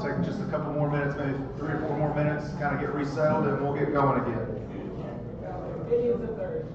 Take just a couple more minutes, maybe 3 or 4 more minutes, kind of get resettled, and we'll get going again. It is a third.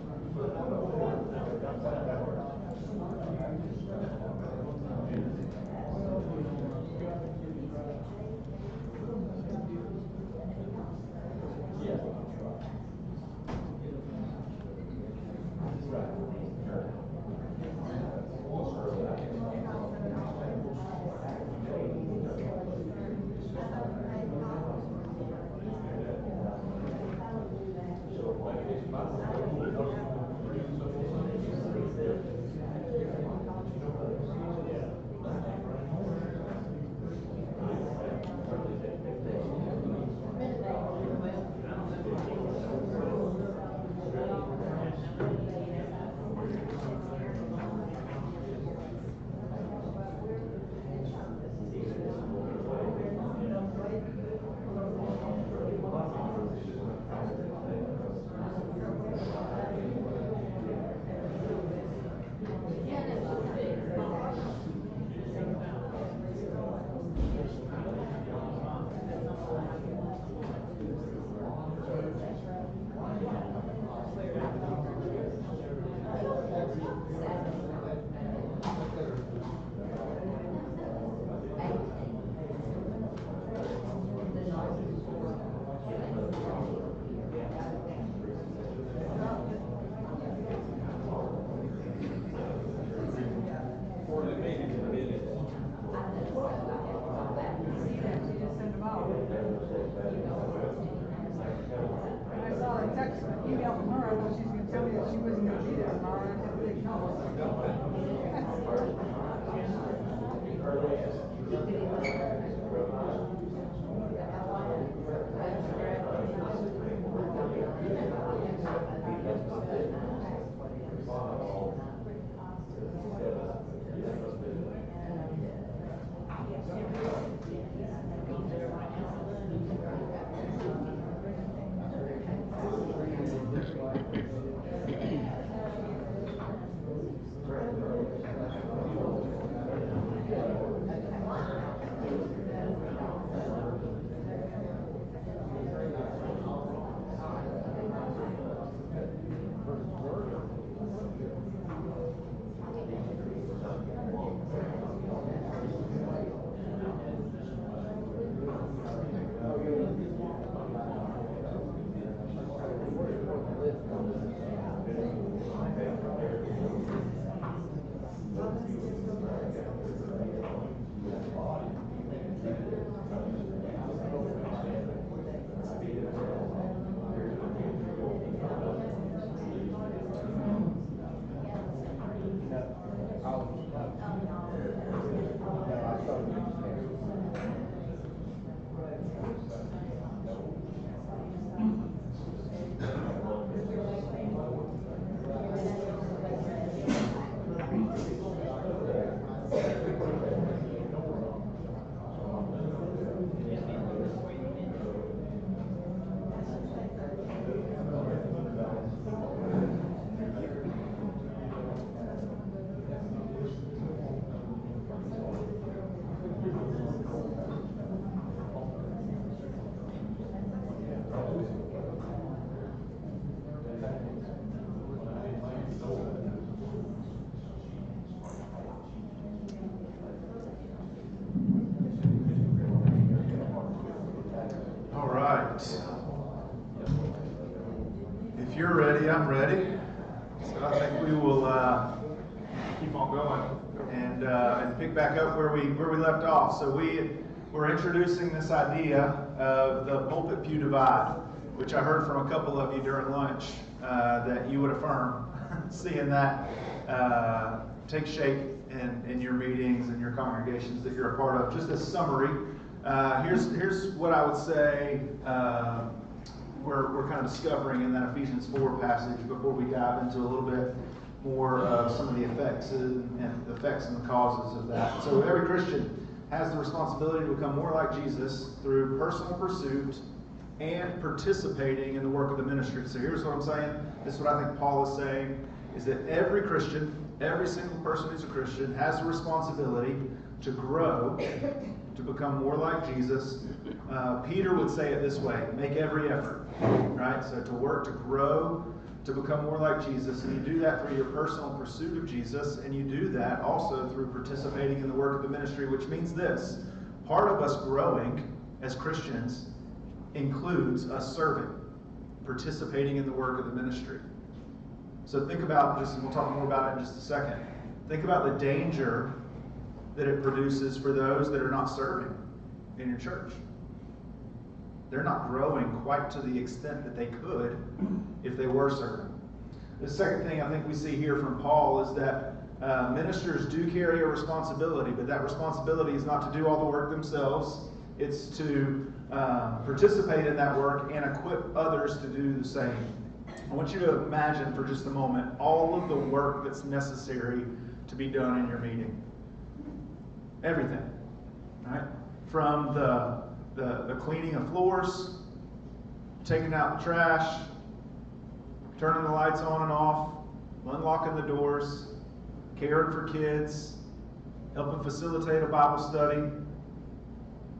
I'm ready. So I think we will keep on going and pick back up where we left off. So we're introducing this idea of the pulpit pew divide, which I heard from a couple of you during lunch that you would affirm, seeing that take shape in your meetings and your congregations that you're a part of. Just a summary. Here's what I would say we're kind of discovering in that Ephesians 4 passage before we dive into a little bit more of some of the effects and the causes of that. So every Christian has the responsibility to become more like Jesus through personal pursuit and participating in the work of the ministry. So here's what I'm saying. This is what I think Paul is saying, is that every Christian, every single person who's a Christian, has the responsibility to grow, to become more like Jesus. Peter would say it this way: make every effort, right? So to work, to grow, to become more like Jesus. And you do that through your personal pursuit of Jesus, and you do that also through participating in the work of the ministry, which means this: part of us growing as Christians includes us serving, participating in the work of the ministry. So think about this, and we'll talk more about it in just a second. Think about the danger that it produces for those that are not serving in your church. They're not growing quite to the extent that they could if they were serving. The second thing I think we see here from Paul is that ministers do carry a responsibility, but that responsibility is not to do all the work themselves. It's to participate in that work and equip others to do the same. I want you to imagine for just a moment all of the work that's necessary to be done in your meeting. Everything, right? From the cleaning of floors, taking out the trash, turning the lights on and off, unlocking the doors, caring for kids, helping facilitate a Bible study,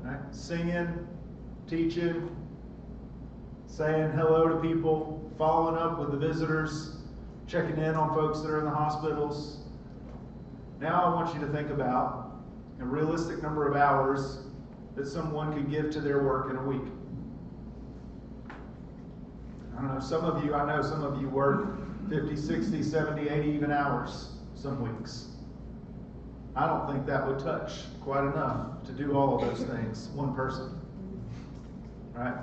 right? Singing, teaching, saying hello to people, following up with the visitors, checking in on folks that are in the hospitals. Now I want you to think about a realistic number of hours that someone could give to their work in a week. I don't know, I know some of you work 50, 60, 70, 80 even hours some weeks. I don't think that would touch quite enough to do all of those things, one person. Right?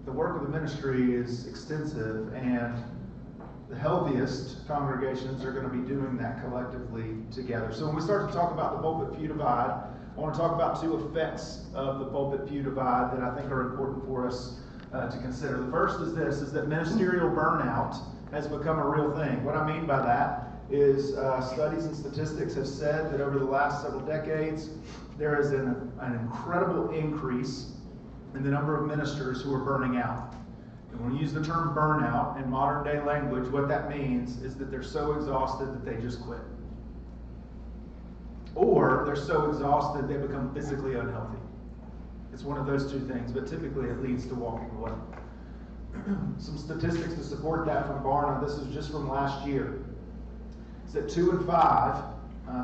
The work of the ministry is extensive, and the healthiest congregations are going to be doing that collectively together. So when we start to talk about the pulpit pew divide, I want to talk about two effects of the pulpit pew divide that I think are important for us to consider. The first is this, is that ministerial burnout has become a real thing. What I mean by that is studies and statistics have said that over the last several decades, there is an incredible increase in the number of ministers who are burning out. And when we use the term burnout in modern day language, what that means is that they're so exhausted that they just quit. Or they're so exhausted they become physically unhealthy. It's one of those two things, but typically it leads to walking away. Some statistics to support that from Barna. This is just from last year. It's that 2 in 5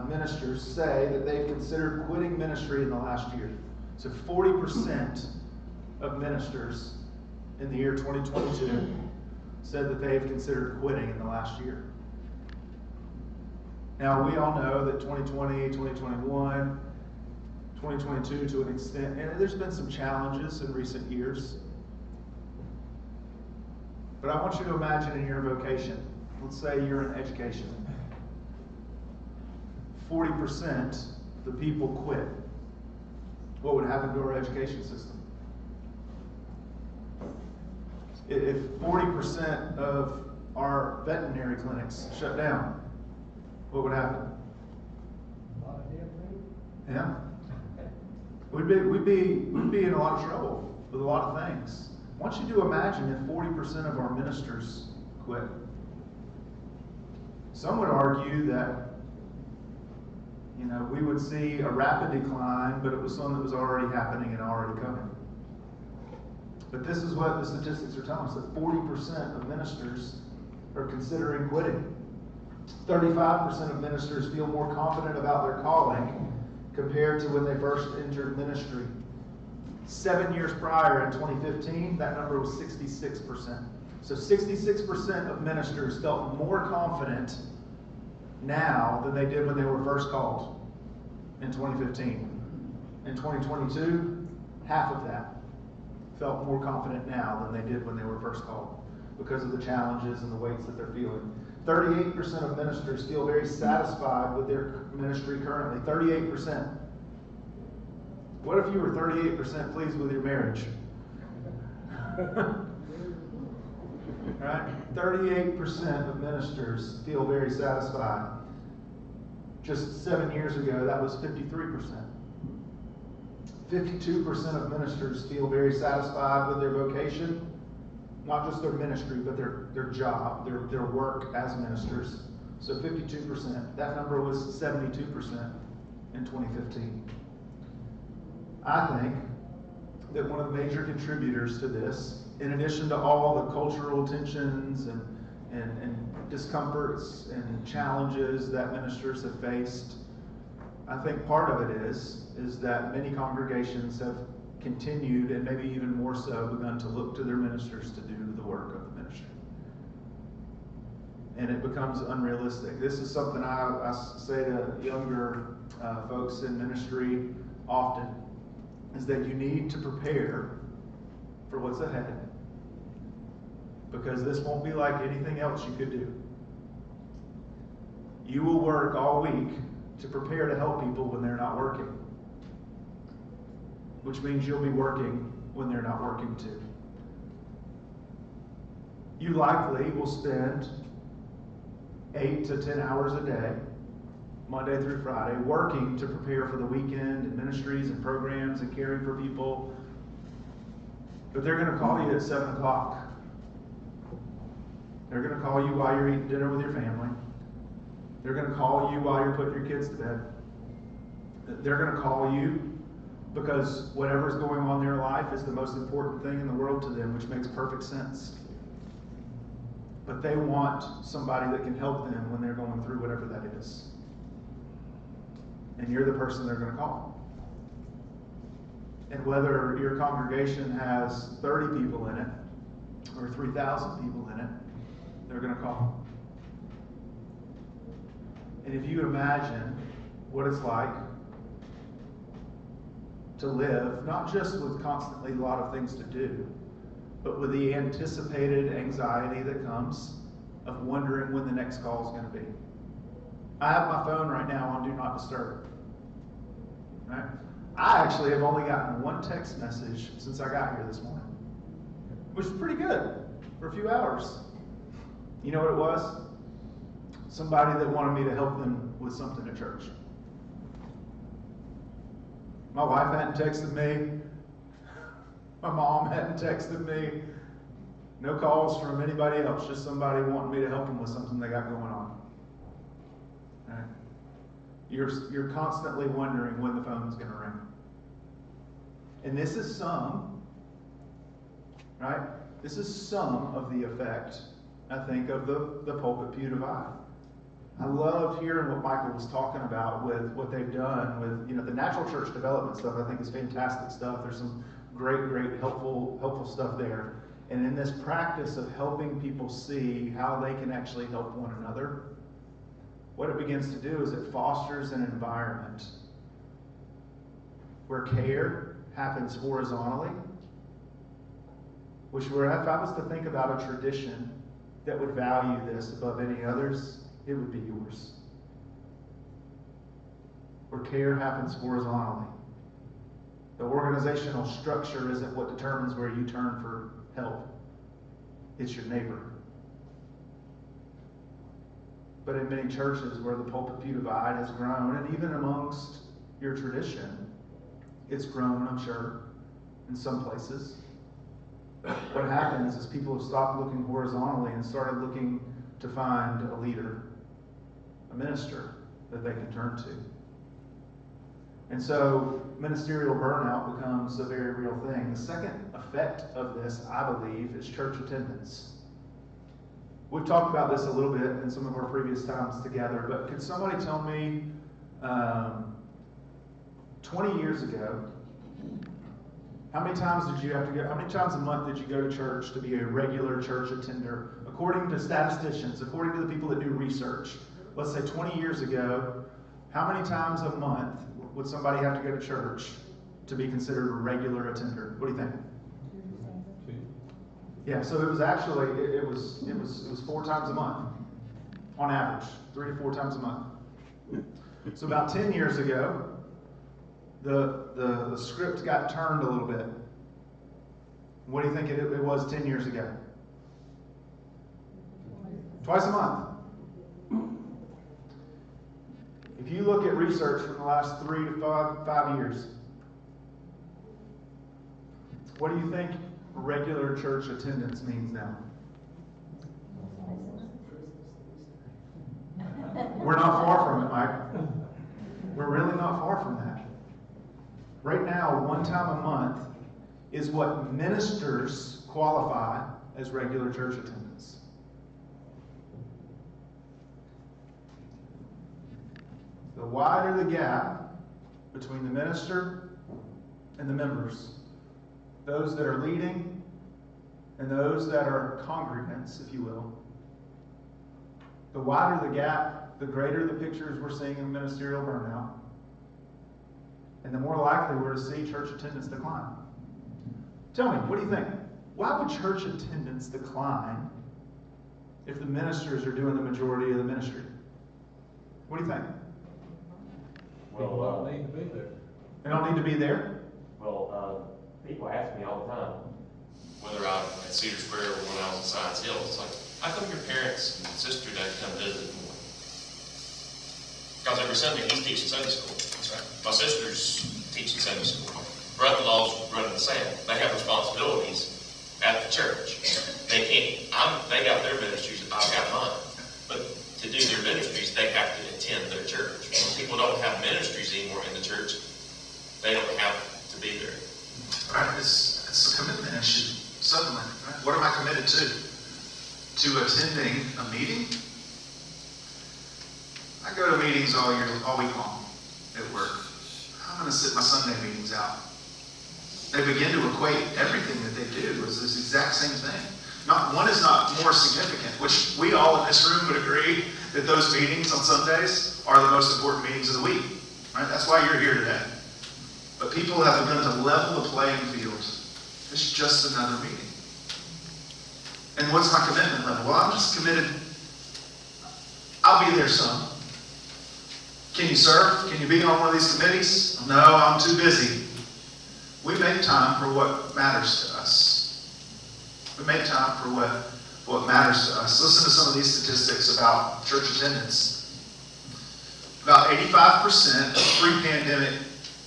ministers say that they've considered quitting ministry in the last year. So 40% of ministers in the year 2022 said that they have considered quitting in the last year. Now, we all know that 2020, 2021, 2022 to an extent, and there's been some challenges in recent years. But I want you to imagine in your vocation, let's say you're in education. 40% of the people quit. What would happen to our education system? If 40% of our veterinary clinics shut down, what would happen? Yeah. We'd be in a lot of trouble with a lot of things. I want you to imagine if 40% of our ministers quit. Some would argue that, we would see a rapid decline, but it was something that was already happening and already coming. But this is what the statistics are telling us, that 40% of ministers are considering quitting. 35% of ministers feel more confident about their calling compared to when they first entered ministry. 7 years prior, in 2015, that number was 66%. So 66% of ministers felt more confident now than they did when they were first called in 2015. In 2022, half of that felt more confident now than they did when they were first called because of the challenges and the weights that they're feeling. 38% of ministers feel very satisfied with their ministry currently. 38%. What if you were 38% pleased with your marriage? Right? 38% of ministers feel very satisfied. Just 7 years ago, that was 53%. 52% of ministers feel very satisfied with their vocation, not just their ministry, but their job, their work as ministers. So 52%. That number was 72% in 2015. I think that one of the major contributors to this, in addition to all the cultural tensions and discomforts and challenges that ministers have faced, I think part of it is that many congregations have continued, and maybe even more so, begun to look to their ministers to do the work of the ministry. And it becomes unrealistic. This is something I say to younger folks in ministry often, is that you need to prepare for what's ahead, because this won't be like anything else you could do. You will work all week to prepare to help people when they're not working, which means you'll be working when they're not working too. You likely will spend 8 to 10 hours a day, Monday through Friday, working to prepare for the weekend and ministries and programs and caring for people. But they're going to call you at 7 o'clock. They're going to call you while you're eating dinner with your family. They're going to call you while you're putting your kids to bed. They're going to call you because whatever's going on in their life is the most important thing in the world to them, which makes perfect sense. But they want somebody that can help them when they're going through whatever that is. And you're the person they're going to call. And whether your congregation has 30 people in it or 3,000 people in it, they're going to call. And if you imagine what it's like to live, not just with constantly a lot of things to do, but with the anticipated anxiety that comes of wondering when the next call is going to be. I have my phone right now on Do Not Disturb. Right? I actually have only gotten one text message since I got here this morning, which is pretty good for a few hours. You know what it was? Somebody that wanted me to help them with something at church. My wife hadn't texted me. My mom hadn't texted me. No calls from anybody else, just somebody wanting me to help them with something they got going on. Right? You're constantly wondering when the phone's going to ring. And this is some, right? This is some of the effect, I think, of the pulpit pew divide. I loved hearing what Michael was talking about with what they've done with, the natural church development stuff. I think is fantastic stuff. There's some great, helpful stuff there. And in this practice of helping people see how they can actually help one another, what it begins to do is it fosters an environment where care happens horizontally, if I was to think about a tradition that would value this above any others, it would be yours. Where care happens horizontally. The organizational structure isn't what determines where you turn for help. It's your neighbor. But in many churches where the pulpit pew divide has grown, and even amongst your tradition, it's grown, I'm sure, in some places. What happens is people have stopped looking horizontally and started looking to find a leader, a minister that they can turn to. And so ministerial burnout becomes a very real thing. The second effect of this, I believe, is church attendance. We've talked about this a little bit in some of our previous times together, but could somebody tell me 20 years ago, How many times did you have to go? How many times a month did you go to church to be a regular church attender? According to statisticians, according to the people that do research, let's say 20 years ago, how many times a month would somebody have to go to church to be considered a regular attender? What do you think? Yeah, so it was actually it was 4 times a month on average, 3 to 4 times a month. So about 10 years ago, the script got turned a little bit. What do you think it was 10 years ago? Twice a month. If you look at research from the last 3 to 5 years, what do you think regular church attendance means now? We're not far from it, Mike. We're really not far from that. Right now, 1 time a month is what ministers qualify as regular church attendance. The wider the gap between the minister and the members, those that are leading and those that are congregants, if you will, the wider the gap, the greater the pictures we're seeing in ministerial burnout, and the more likely we're to see church attendance decline. Tell me, what do you think? Why would church attendance decline if the ministers are doing the majority of the ministry? What do you think? Well, need to be there. They don't need to be there? Well, people ask me all the time, whether I'm at Cedar Square or when I was in Science Hill, it's like, how come your parents and sister don't come visit more? Because every Sunday he's teaching Sunday school. That's right. My sister's teaching Sunday school. Brother-in-law's running the sound. They have responsibilities at the church. They can't, they got their ministries, I've got mine. But to do their ministries, they have to attend their church. When people don't have ministries anymore in the church, they don't have to be there. Right, it's a commitment issue, suddenly. Right? What am I committed to? To attending a meeting? I go to meetings all week long at work. I'm going to sit my Sunday meetings out. They begin to equate everything that they do as this exact same thing. One is not more significant, which we all in this room would agree that those meetings on Sundays are the most important meetings of the week. Right? That's why you're here today. But people have begun to level the playing field. It's just another meeting. And what's my commitment level? Well, I'm just committed. I'll be there some. Can you serve? Can you be on one of these committees? No, I'm too busy. We make time for what matters to us. We make time for what matters to us. Listen to some of these statistics about church attendance. About 85% of pre-pandemic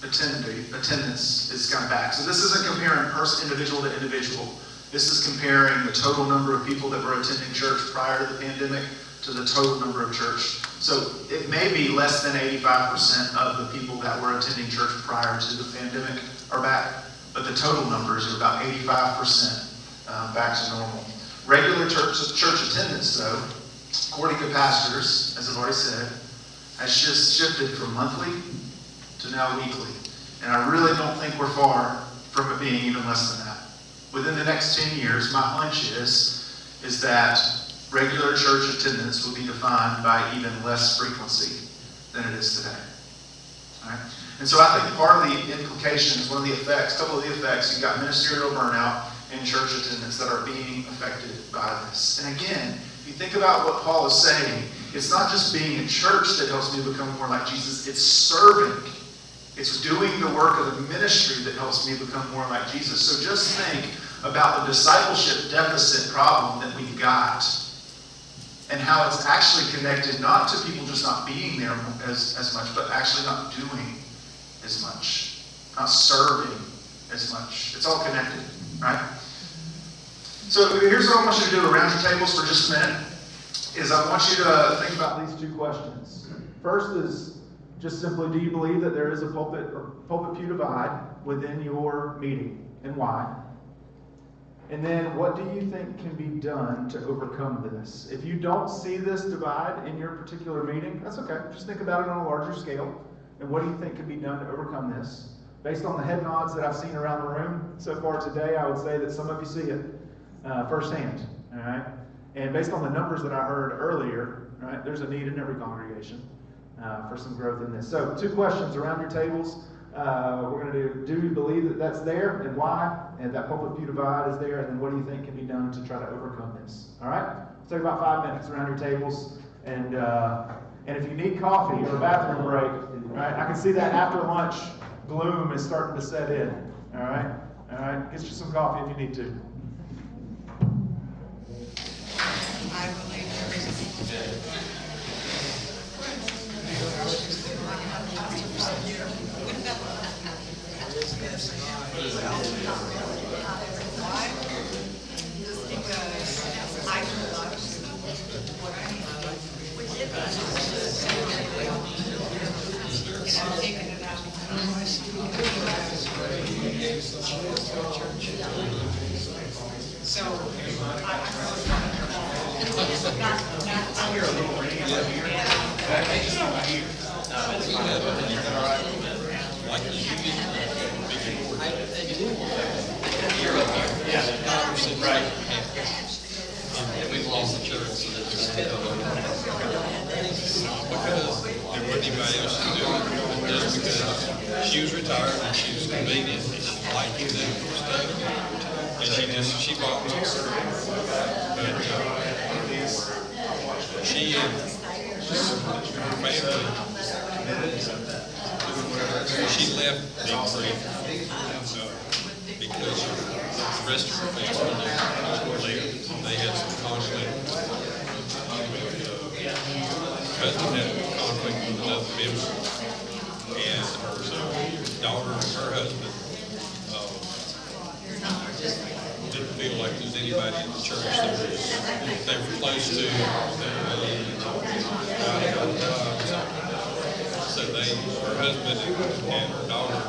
attendance is come back. So this isn't comparing individual to individual. This is comparing the total number of people that were attending church prior to the pandemic to the total number of church. So it may be less than 85% of the people that were attending church prior to the pandemic are back, but the total numbers are about 85% back to normal. Regular church attendance, though, according to pastors, as I've already said, has just shifted from monthly to now weekly. And I really don't think we're far from it being even less than that. Within the next 10 years, my hunch is that regular church attendance will be defined by even less frequency than it is today. All right? And so I think part of the implications, one of the effects, a couple of the effects, you've got ministerial burnout and church attendance that are being affected by this. And again, if you think about what Paul is saying, it's not just being in church that helps me become more like Jesus, it's serving. It's doing the work of the ministry that helps me become more like Jesus. So just think about the discipleship deficit problem that we've got and how it's actually connected not to people just not being there as much, but actually not doing as much, not serving as much. It's all connected, right? So here's what I want you to do around your tables for just a minute, is I want you to think about these 2 questions. First is just simply, do you believe that there is a pulpit or pulpit pew divide within your meeting, and why? And then what do you think can be done to overcome this? If you don't see this divide in your particular meeting, that's okay. Just think about it on a larger scale. And what do you think can be done to overcome this? based on the head nods that I've seen around the room so far today, I would say that some of you see it firsthand, all right? And based on the numbers that I heard earlier, right, there's a need in every congregation for some growth in this. So 2 questions around your tables. We're going to do you believe that that's there, and why? And that public-view divide is there, and then what do you think can be done to try to overcome this? All right? It'll take about 5 minutes around your tables, and if you need coffee or a bathroom break, right? I can see that after lunch gloom is starting to set in. All right? All right? Get you some coffee if you need to. I believe there is. Why? Just because I do a lot of stuff. What I need and I'm taking it out. So, Right. And we've lost the church, so that's because there wasn't anybody else to do it, just because she was retired and she was convenient and she liked to do stuff. And she volunteered. But she and her family, she left Big Creek because the rest of her family left. They had some conflict. Husband had a conflict with another member, and her daughter and her husband didn't feel like there was anybody in the church that they were close to. So her husband and her daughter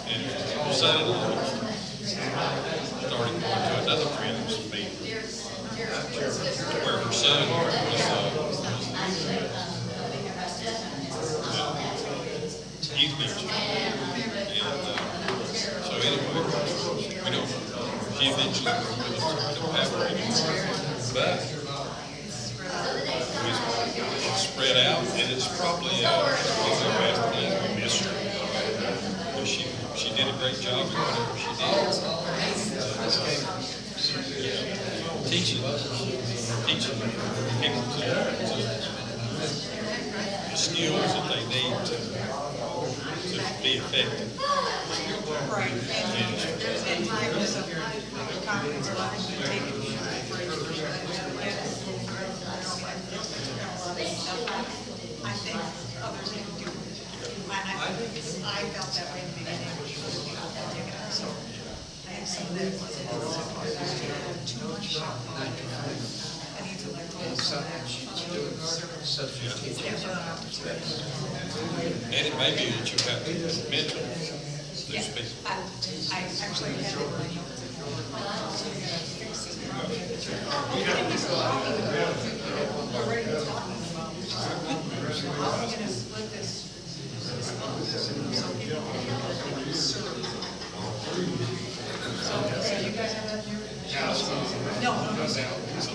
and her son-in-law started going to another friend's meeting, where her son was youth minister. And so anyway, we don't, she eventually don't have her anymore. But it's spread out, and it's probably a bad thing. We miss her. But she did a great job in whatever she did. Teaching people the skills that they need to be effective. right, and there's any times of conference levels we take it for I think others can do it. I felt that way in the beginning. So I have seen that it wasn't too much shop. I need to let go of some of that. And it may be that you have to mentor those people. I actually had it right now. We're ready to talk about how we're gonna split this. So people can serve. So you guys have that here? No.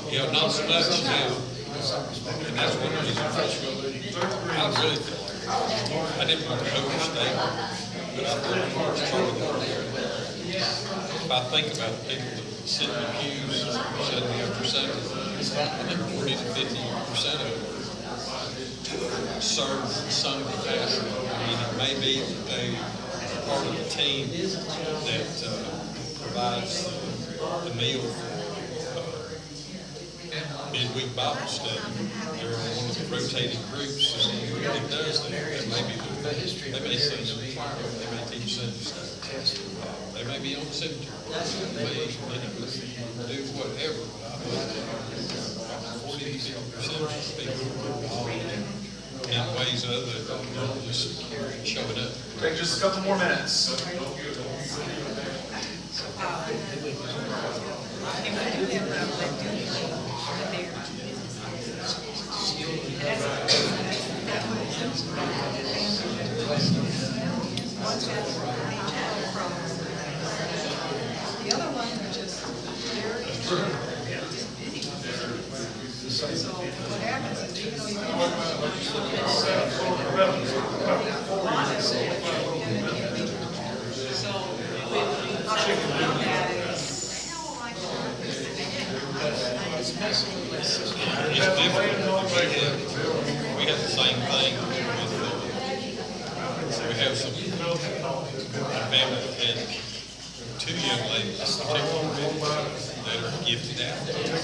Yeah, not so much now. And that's one reason I really feel like I didn't want to overstate, but I feel like it's probably if I think about the people that sit in the pews Sunday after Sunday, I think 40 to 50% of them serve in some capacity. I mean, it may be that they are part of the team that provides the meal midweek Bible study. They're one of the rotating groups that does that. They may be they may sing, they may teach Sunday school. They may be on the cemetery. They may do whatever. But I believe 40 to 50% of people all in ways other than just showing up. Take just a couple more minutes. have some family that had two young ladies particularly that are gifted athletes.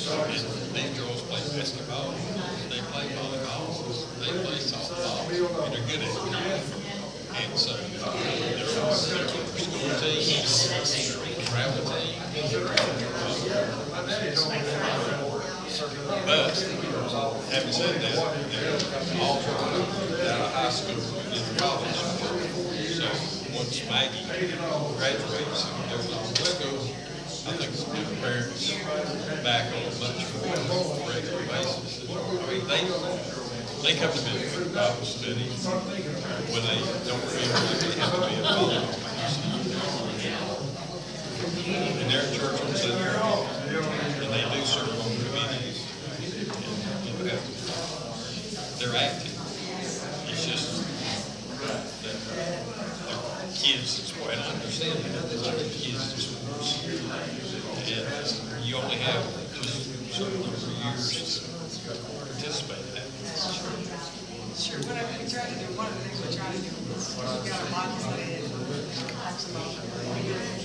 And these girls play basketball, they play volleyball, they play softball, and they're good at it. And so they're on school teams, travel teams. But having said that, they're all out of high school and college. So once Maggie graduates and goes on to school, I think it's going to put parents back on a much more regular basis. I mean, they come to me for Bible study when they don't really have to be involved. And they're at church on Sunday, and they do serve on committees. And they're active. It's just that the kids, and I understand that, the kids just want to see it. And you only have just a certain number of years to participate in that. Sure, what we try to do, one of the things we try to do is we've got a Bible study that talks about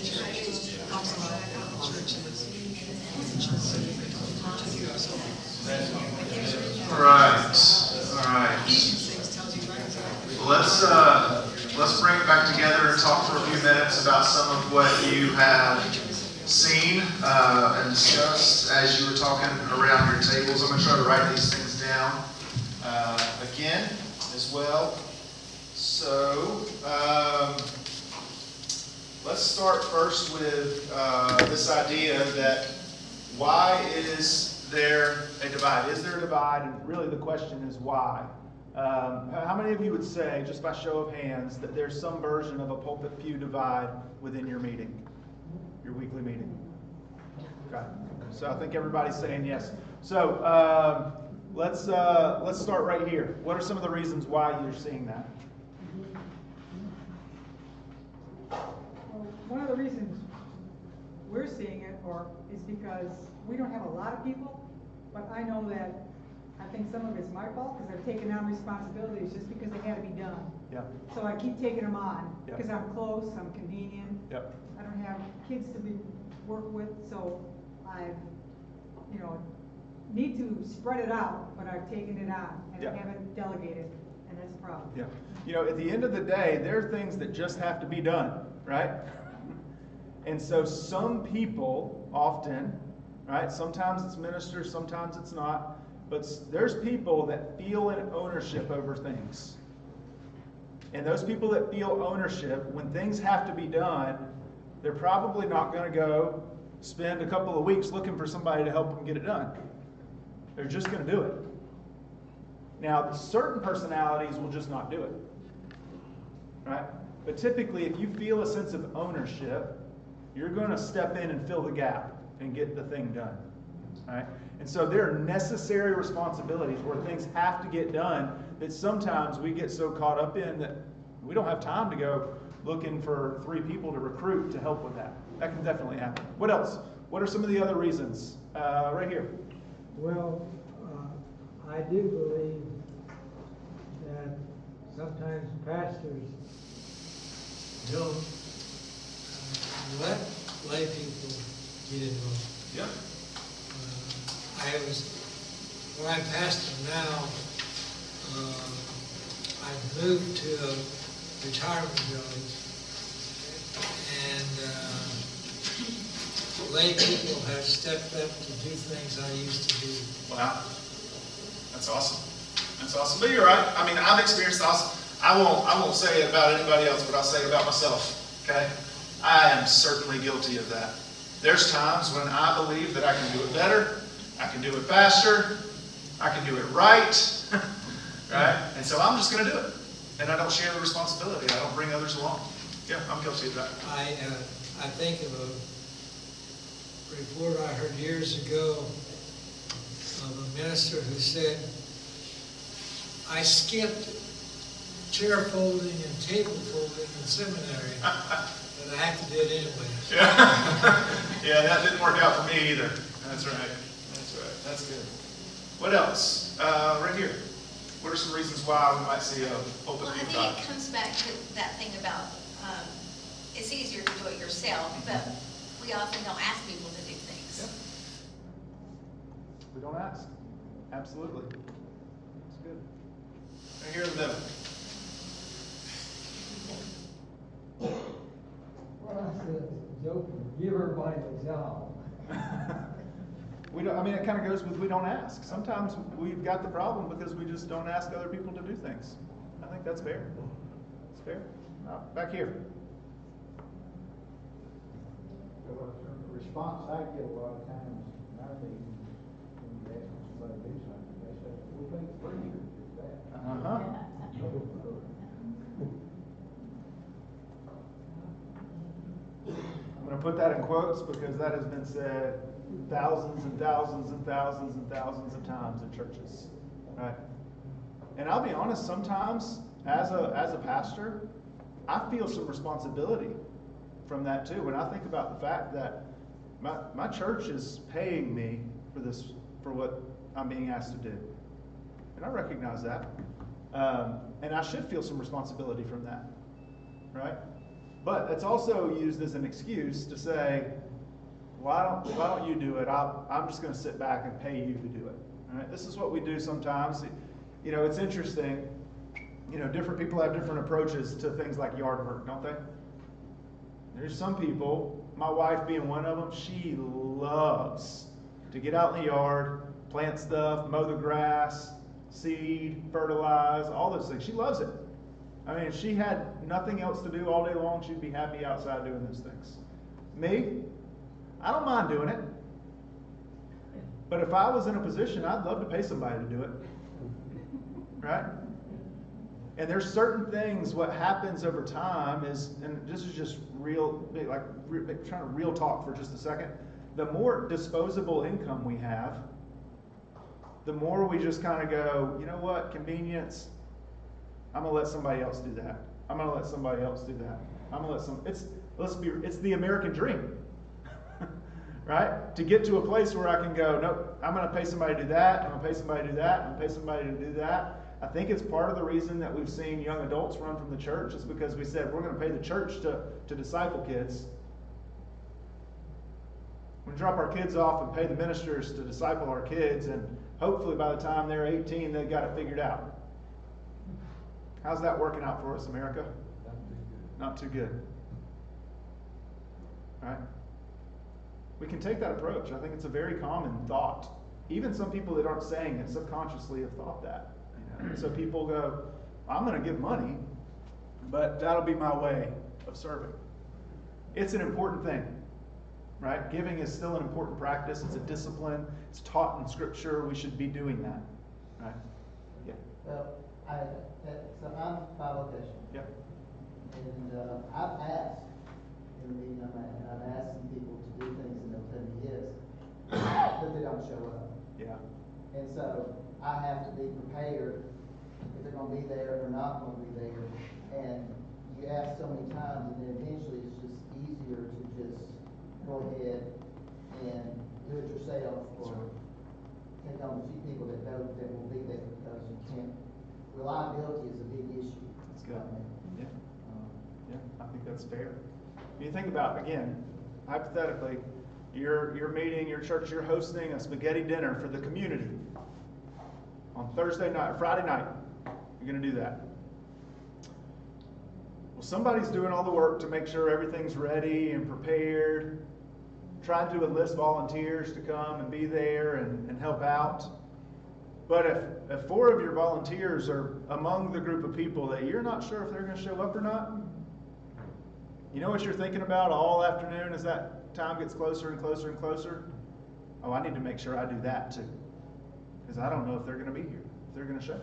churches, talks about churches. All right. Let's bring it back together and talk for a few minutes about some of what you have seen and discussed as you were talking around your tables. I'm going to try to write these things down again as well. So let's start first with this idea that why is there a divide? Is there a divide? And really the question is why? How many of you would say, just by show of hands, that there's some version of a pulpit pew divide within your meeting, your weekly meeting? Okay. So I think everybody's saying yes. So let's start right here. What are some of the reasons why you're seeing that? Well, one of the reasons we're seeing it is because we don't have a lot of people, but I know that I think some of it's my fault because I've taken on responsibilities just because they had to be done. Yep. So I keep taking them on Yep. because I'm close, I'm convenient. Yep. I don't have kids to work with, so I, need to spread it out, but I've taken it on and Yep. I haven't delegated, and that's a problem. Yeah. At the end of the day, there are things that just have to be done, right? And so some people often, right? Sometimes it's ministers, sometimes it's not. But there's people that feel an ownership over things. And those people that feel ownership, when things have to be done, they're probably not going to go spend a couple of weeks looking for somebody to help them get it done. They're just going to do it. Now, certain personalities will just not do it. Right? But typically, if you feel a sense of ownership, you're going to step in and fill the gap and get the thing done. Right? And so there are necessary responsibilities where things have to get done that sometimes we get so caught up in that we don't have time to go looking for 3 people to recruit to help with that. That can definitely happen. What else? What are some of the other reasons? Right here. Well, I do believe that sometimes pastors don't let lay people get involved. Yeah. Where I'm pastor now, I've moved to a retirement village, and lay people have stepped up to do things I used to do. Wow. That's awesome. That's awesome. But you're right. I mean, I've experienced awesome. I won't say it about anybody else, but I'll say it about myself. Okay? I am certainly guilty of that. There's times when I believe that I can do it better, I can do it faster, I can do it right, right? And so I'm just going to do it. And I don't share the responsibility. I don't bring others along. Yeah, I'm guilty of that. I think of a report I heard years ago of a minister who said, I skipped chair folding and table folding in seminary, but I have to do it anyway. Yeah, yeah, that didn't work out for me either. That's right. That's right. That's good. What else? Right here. What are some reasons why we might see a pulpit Well, I lead think God? it comes back to that thing about, it's easier to do it yourself, but we often don't ask people to do things. Yep. We don't ask. Absolutely. That's good. Right here in the middle. Well, I said, joking, give everybody a job. We don't, I mean, it kind of goes with we don't ask. Sometimes we've got the problem because we just don't ask other people to do things. I think that's fair. It's fair. Back here. The response I get a lot of times in our meetings, when you ask somebody to do something, they say, we think the preacher did that. I'm going to put that in quotes because that has been said thousands and thousands and thousands and thousands of times in churches, right? And I'll be honest, sometimes as a pastor, I feel some responsibility from that too. When I think about the fact that my church is paying me for what I'm being asked to do, and I recognize that, and I should feel some responsibility from that, right? But it's also used as an excuse to say, why don't you do it? I'm just going to sit back and pay you to do it. All right? This is what we do sometimes. You know, it's interesting. You know, different people have different approaches to things like yard work, don't they? There's some people, my wife being one of them, she loves to get out in the yard, plant stuff, mow the grass, seed, fertilize, all those things. She loves it. I mean, if she had nothing else to do all day long, she'd be happy outside doing those things. Me, I don't mind doing it. But if I was in a position, I'd love to pay somebody to do it. Right? And there's certain things, what happens over time is, and this is just real, like trying to real talk for just a second. The more disposable income we have, the more we just kind of go, you know what, convenience, I'm going to let somebody else do that. I'm going to let somebody else do that. I'm going to let it's the American dream. Right? To get to a place where I can go, nope, I'm going to pay somebody to do that, I'm going to pay somebody to do that, I'm going to pay somebody to do that. I think it's part of the reason that we've seen young adults run from the church is because we said we're going to pay the church to disciple kids. We're going to drop our kids off and pay the ministers to disciple our kids, and hopefully by the time they're 18, they've got it figured out. How's that working out for us, America? Not too good. All right? We can take that approach. I think it's a very common thought. Even some people that aren't saying it subconsciously have thought that. You know? So people go, I'm going to give money, but that'll be my way of serving. It's an important thing, right? Giving is still an important practice. It's a discipline. It's taught in Scripture. We should be doing that, right? Yeah. Well, so I'm bivocational. Yeah. And I've asked in the meeting I'm at, and I've asked some people to do things and they'll tell me yes, but they don't show up. Yeah. And so I have to be prepared if they're going to be there or not going to be there. And you ask so many times, and then eventually it's just easier to just go ahead and do it yourself, or take on a few people that know that will be there, because you can't. Reliability is a big issue. That's good. Yeah. Yeah, I think that's fair. You think about, again, hypothetically, you're meeting, your church, you're hosting a spaghetti dinner for the community on Thursday night, Friday night. You're going to do that. Well, somebody's doing all the work to make sure everything's ready and prepared, trying to enlist volunteers to come and be there and help out. But if 4 of your volunteers are among the group of people that you're not sure if they're going to show up or not, you know what you're thinking about all afternoon as that time gets closer and closer and closer? Oh, I need to make sure I do that too. Because I don't know if they're going to be here, if they're going to show.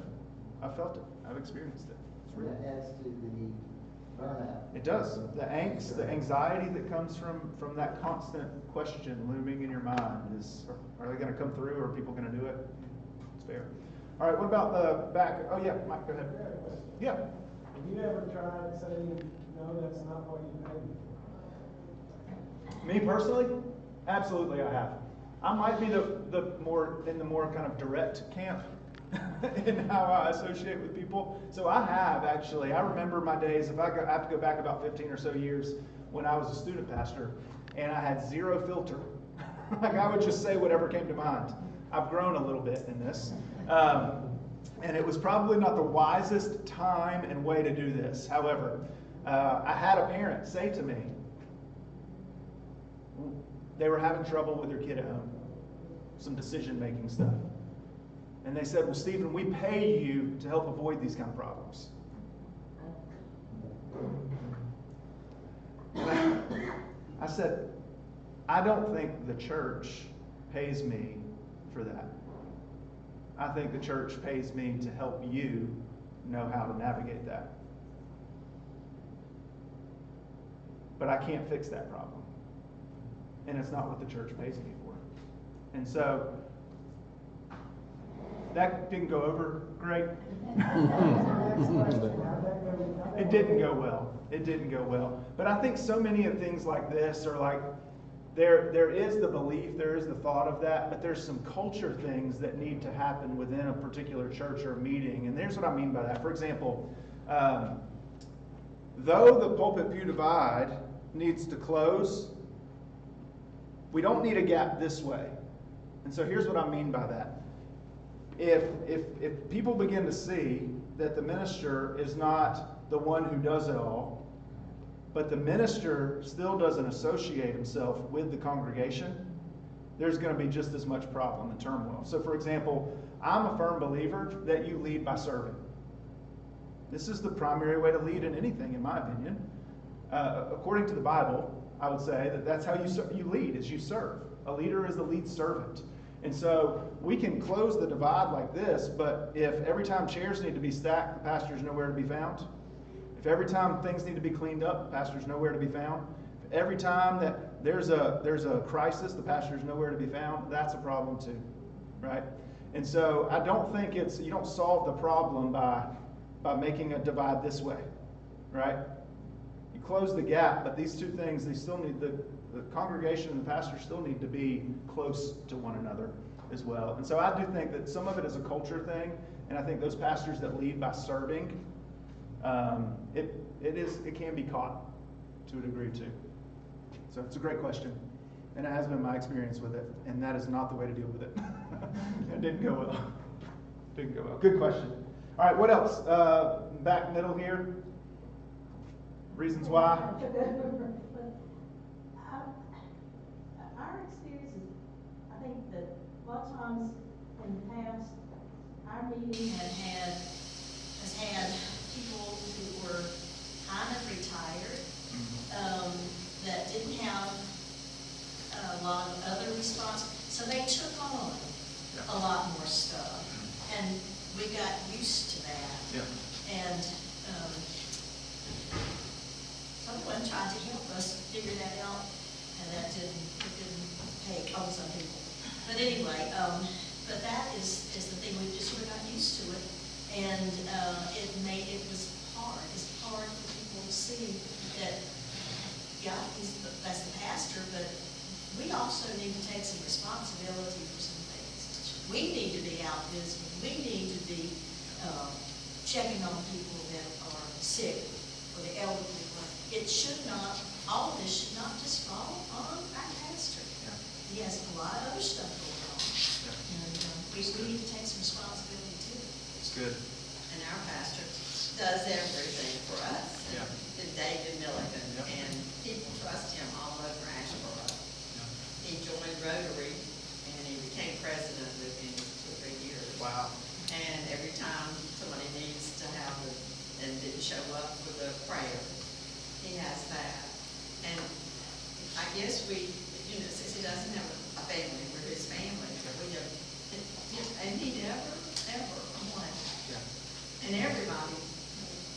I've felt it. I've experienced it. It's real. That adds to the burnout. It does. The angst, the anxiety that comes from that constant question looming in your mind is, are they going to come through, or are people going to do it? It's fair. All right, what about the back? Oh, yeah, Mike, go ahead. Yeah. Have you ever tried saying, no, that's not what you paid me? Me personally? Absolutely I have. I might be the more kind of direct camp. in how I associate with people. So I have actually, I remember my days, I have to go back about 15 or so years when I was a student pastor, and I had zero filter. Like I would just say whatever came to mind. I've grown a little bit in this. And it was probably not the wisest time and way to do this. However, I had a parent say to me, they were having trouble with their kid at home, some decision-making stuff. And they said, well, Stephen, we pay you to help avoid these kind of problems. And I said, I don't think the church pays me for that. I think the church pays me to help you know how to navigate that. But I can't fix that problem. And it's not what the church pays me for. And so, that didn't go over great. It didn't go well. It didn't go well. But I think so many of things like this are like, there is the belief, there is the thought of that, but there's some culture things that need to happen within a particular church or meeting. And here's what I mean by that. For example, though the pulpit pew divide needs to close, we don't need a gap this way. And so here's what I mean by that. If people begin to see that the minister is not the one who does it all, but the minister still doesn't associate himself with the congregation, there's going to be just as much problem and turmoil. So for example, I'm a firm believer that you lead by serving. This is the primary way to lead in anything, in my opinion. According to the Bible, I would say that that's how you lead, is you serve. A leader is the lead servant. And so we can close the divide like this, but if every time chairs need to be stacked, the pastor's nowhere to be found. If every time things need to be cleaned up, the pastor's nowhere to be found. If every time that there's a crisis, the pastor's nowhere to be found, that's a problem too, right? And so I don't think you don't solve the problem by making a divide this way, right? You close the gap, but these two things, they still need, the congregation and the pastor still need to be close to one another as well. And so I do think that some of it is a culture thing, and I think those pastors that lead by serving, it can be caught to a degree too. So it's a great question, and it has been my experience with it, and that is not the way to deal with it. It didn't go well. Didn't go well. Good question. All right, what else? Back middle here. Reasons why? Our experience is, I think that a lot of times in the past, our meeting has had people who were kind of retired, that didn't have a lot of other response, so they took on a lot more stuff, and we got used to that. Yeah. And someone tried to help us figure that out, and it didn't take on some people. But anyway, but that is the thing, we just sort of got used to it, and it was hard. It's hard for people to see that, yeah, that's the pastor, but we also need to take some responsibility for some things. We need to be out visiting. We need to be checking on people that are sick or the elderly. It should not, all of this should not just fall on our pastor. Yeah. He has a lot of other stuff going on. Yeah. And we need to take some responsibility too. It's good. And our pastor does everything for us. Yeah. And David Milligan, Yep. and people trust him all over Asheboro. Yeah. He joined Rotary, and he became president within 2 or 3 years. Wow. And every time somebody needs to have and didn't show up for the prayer, he has that. And I guess since he doesn't have a family, we're his family, but we have, and he never, ever complained. Yeah. And everybody,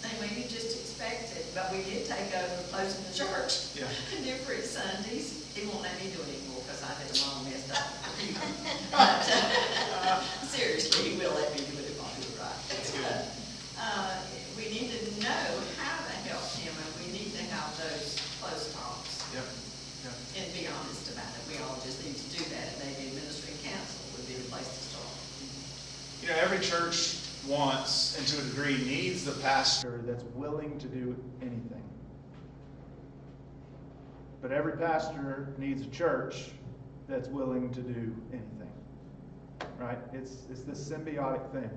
they maybe just expect it, but we did take over closing the church. Yeah. And every Sundays, he won't let me do it anymore because I did them all messed up. But seriously, he will let me do it if I do it right. That's good. We need to know how to help him, and we need to have those close talks. Yep. Yep. And be honest about it. We all just need to do that, and maybe administering council would be the place to start. You know, every church to a degree, needs the pastor that's willing to do anything. But every pastor needs a church that's willing to do anything. Right? It's this symbiotic thing.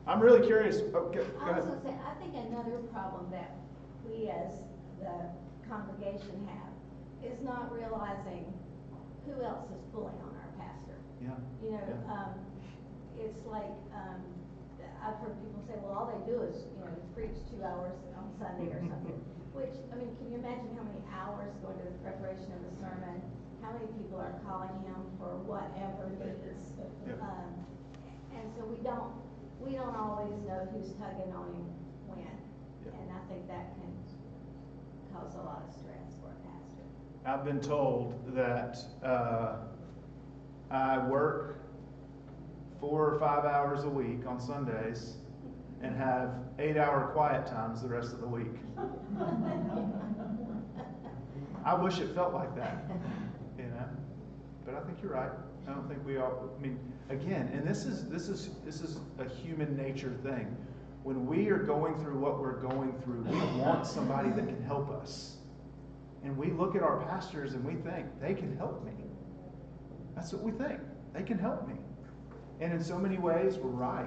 I'm really curious. Oh, go I ahead. was going to say, I think another problem that we as the congregation have is not realizing who else is pulling on our pastor. Yeah. You know, it's like, I've heard people say, well, all they do is, preach 2 hours on Sunday or something. Which, I mean, can you imagine how many hours go into the preparation of the sermon? How many people are calling him for whatever needs? Yep. And so we don't always know who's tugging on him when. Yep. And I think that can cause a lot of stress for a pastor. I've been told that I work 4 or 5 hours a week on Sundays and have 8-hour quiet times the rest of the week. I wish it felt like that, But I think you're right. I don't think we all. I mean, again, and this is a human nature thing. When we are going through what we're going through, we want somebody that can help us. And we look at our pastors and we think, they can help me. That's what we think. They can help me. And in so many ways, we're right.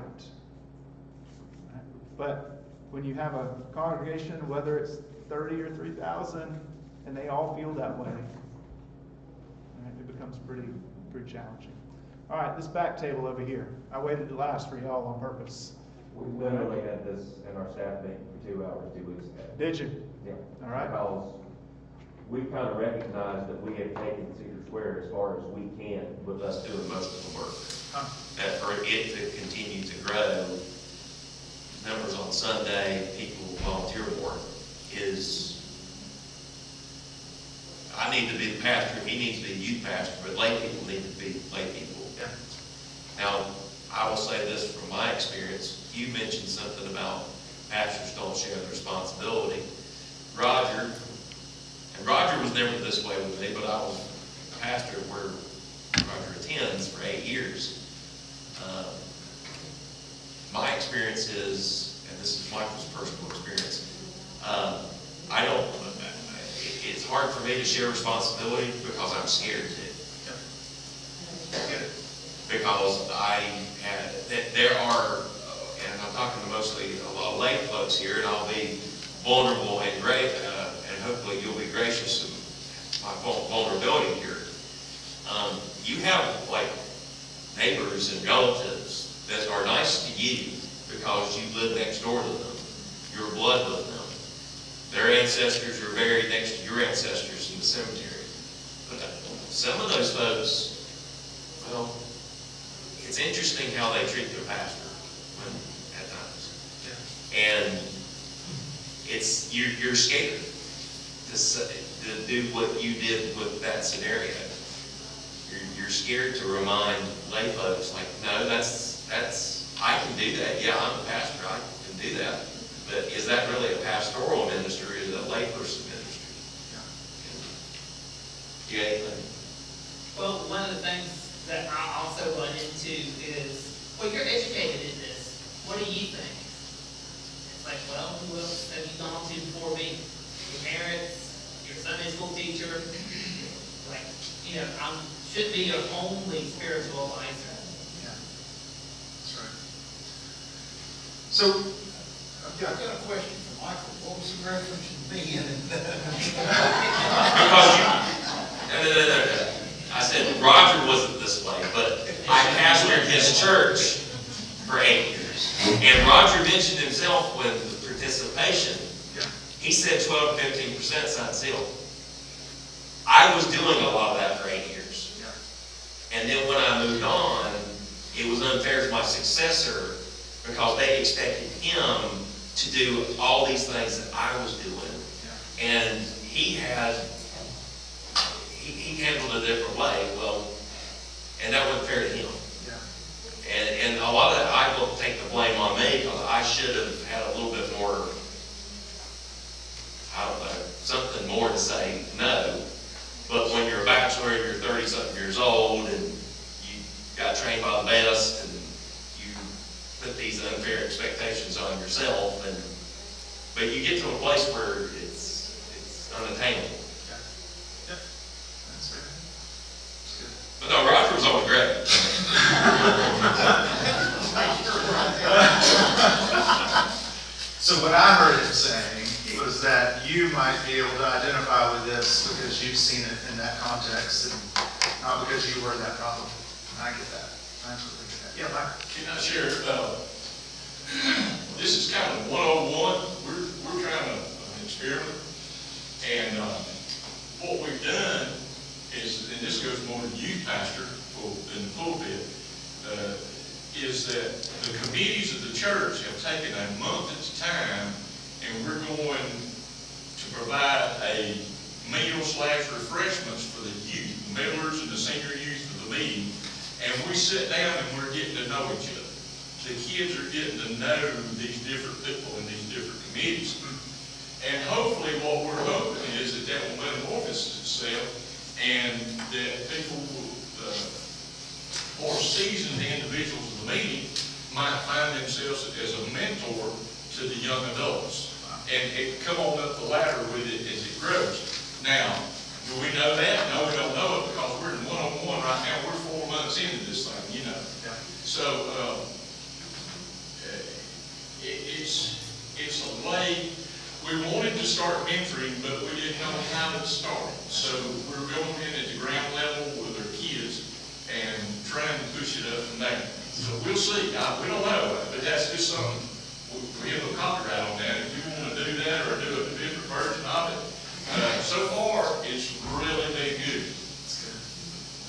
But when you have a congregation, whether it's 30 or 3,000, and they all feel that way, it becomes pretty challenging. All right, this back table over here. I waited to last for y'all on purpose. We literally had this in our staff meeting for 2 hours 2 weeks ago. Did you? Yeah. All right. Because we kind of recognized that we had taken Cedar Square as far as we can with us doing doing most of the work. That for it to continue to grow, numbers on Sunday, people volunteer more, is, I need to be the pastor, he needs to be the youth pastor, but lay people need to be lay people. Yeah. Now, I will say this from my experience, you mentioned something about pastors don't share the responsibility. Roger was never this way with me, but I was a pastor where Roger attends for 8 years. My experience is, and this is Michael's personal experience, it's hard for me to share responsibility because I'm scared to. Because there are, and I'm talking to mostly a lot of lay folks here, and I'll be vulnerable and great, and hopefully you'll be gracious of my vulnerability here. You have like neighbors and relatives that are nice to you because you live next door to them. You're blood with them. Their ancestors are buried next to your ancestors in the cemetery. But some of those folks, well, it's interesting how they treat their pastor at times. Yeah. And it's, you're scared to do what you did with that scenario. You're scared to remind lay folks, like, no, I can do that. Yeah, I'm a pastor, I can do that. But is that really a pastoral ministry or is it a layperson ministry? Yeah. You got anything? Well, one of the things that I also run into is, well, you're educated in this. What do you think? It's like, well, who else have you gone to before me? Your parents, your Sunday school teacher. Like, should be your only spiritual advisor. Yeah, that's right. So, okay, I've got a question for Michael. What was the reference to me in it? Because no. I said Roger wasn't this way, but I pastored his church for 8 years. And Roger mentioned himself with the participation. He said 12 to 15% signed seal. I was doing a lot of that for 8 years. And then when I moved on, it was unfair to my successor because they expected him to do all these things that I was doing. And he handled it a different way. Well, and that wasn't fair to him. And a lot of that, I will take the blame on me because I should have had a little bit more, I don't know, something more to say no. But when you're a bachelor and you're 30-something years old and you got trained by the best and you put the these unfair expectations on yourself, but you get to a place where it's unattainable. That's fair. That's good. But no, Roger was always great. So what I heard him saying was that you might be able to identify with this because you've seen it in that context and not because you were that problem. I get that. I absolutely get that. Yeah, Mike. Can I share, this is kind of 101. We're trying to experiment. And what we've done is, and this goes more to youth pastor in the pulpit, is that the committees of the church have taken a month at a time, and we're going to provide a meal/refreshments for the youth, the middlers and the senior youth for the meeting. And we sit down and we're getting to know each other. The kids are getting to know these different people in these different committees. And hopefully what we're hoping is that that will metamorphose itself and that people, more seasoned individuals in the meeting might find themselves as a mentor to the young adults and come on up the ladder with it as it grows. Now, do we know that? No, we don't know it because we're in 101 right now. We're 4 months into this thing, you know. Yeah. So it's a way. We wanted to start mentoring, but we didn't know how to start it. So we're going in at the ground level with our kids and trying to push it up and down. So we'll see. We don't know, but that's just something. We have a copyright on that. If you want to do that or do a different version of it, so far it's really been good. That's good.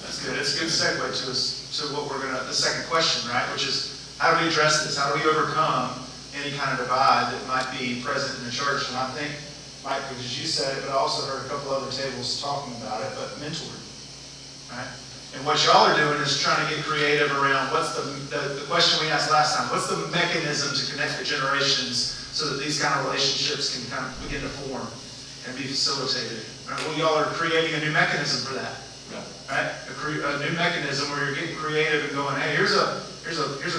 That's good. It's a good segue to what we're gonna, the second question, right? Which is, how do we address this? How do we overcome any kind of divide that might be present in the church? And I think, Mike, because you said it, but I also heard a couple other tables talking about it, but mentoring, right? And what y'all are doing is trying to get creative around what's the question we asked last time, what's the mechanism to connect the generations so that these kind of relationships can kind of begin to form and be facilitated? Right? Well, y'all are creating a new mechanism for that, right? A new mechanism where you're getting creative and going, hey, here's a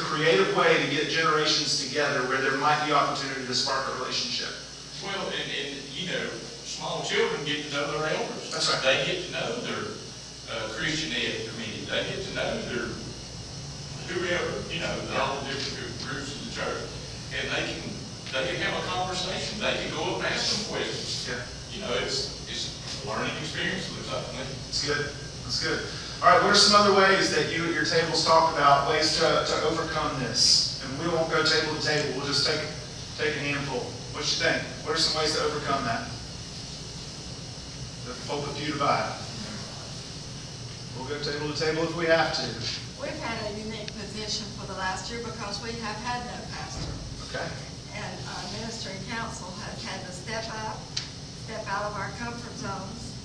creative way to get generations together where there might be opportunity to spark a relationship. Well, and you know, small children get to know their elders. That's right. They get to know their Christian ed committee. They get to know their whoever, you know, all the different groups of the church. And they can have a conversation. They can go up and ask them questions. Yeah. You know, it's a learning experience for something. That's good. That's good. All right, what are some other ways that you at your tables talk about ways to overcome this? And we won't go table to table. We'll just take a handful. What you think? What are some ways to overcome that? The pulpit view divide. We'll go table to table if we have to. We've had a unique position for the last year because we have had no pastor. Okay. And our ministering council has had to step out of our comfort zones.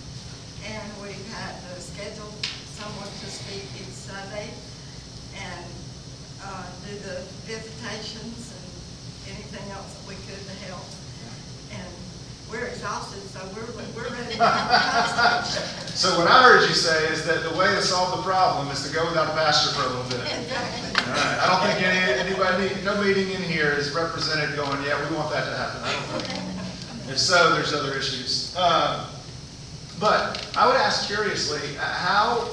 And we've had to schedule someone to speak each Sunday and do the visitations and anything else that we could to help. And we're exhausted, so we're ready to have a pastor. So what I heard you say is that the way to solve the problem is to go without a pastor for a little bit. Exactly. All right. I don't think anybody, no meeting in here is represented going, yeah, we want that to happen. I don't think. If so, there's other issues. But I would ask curiously, how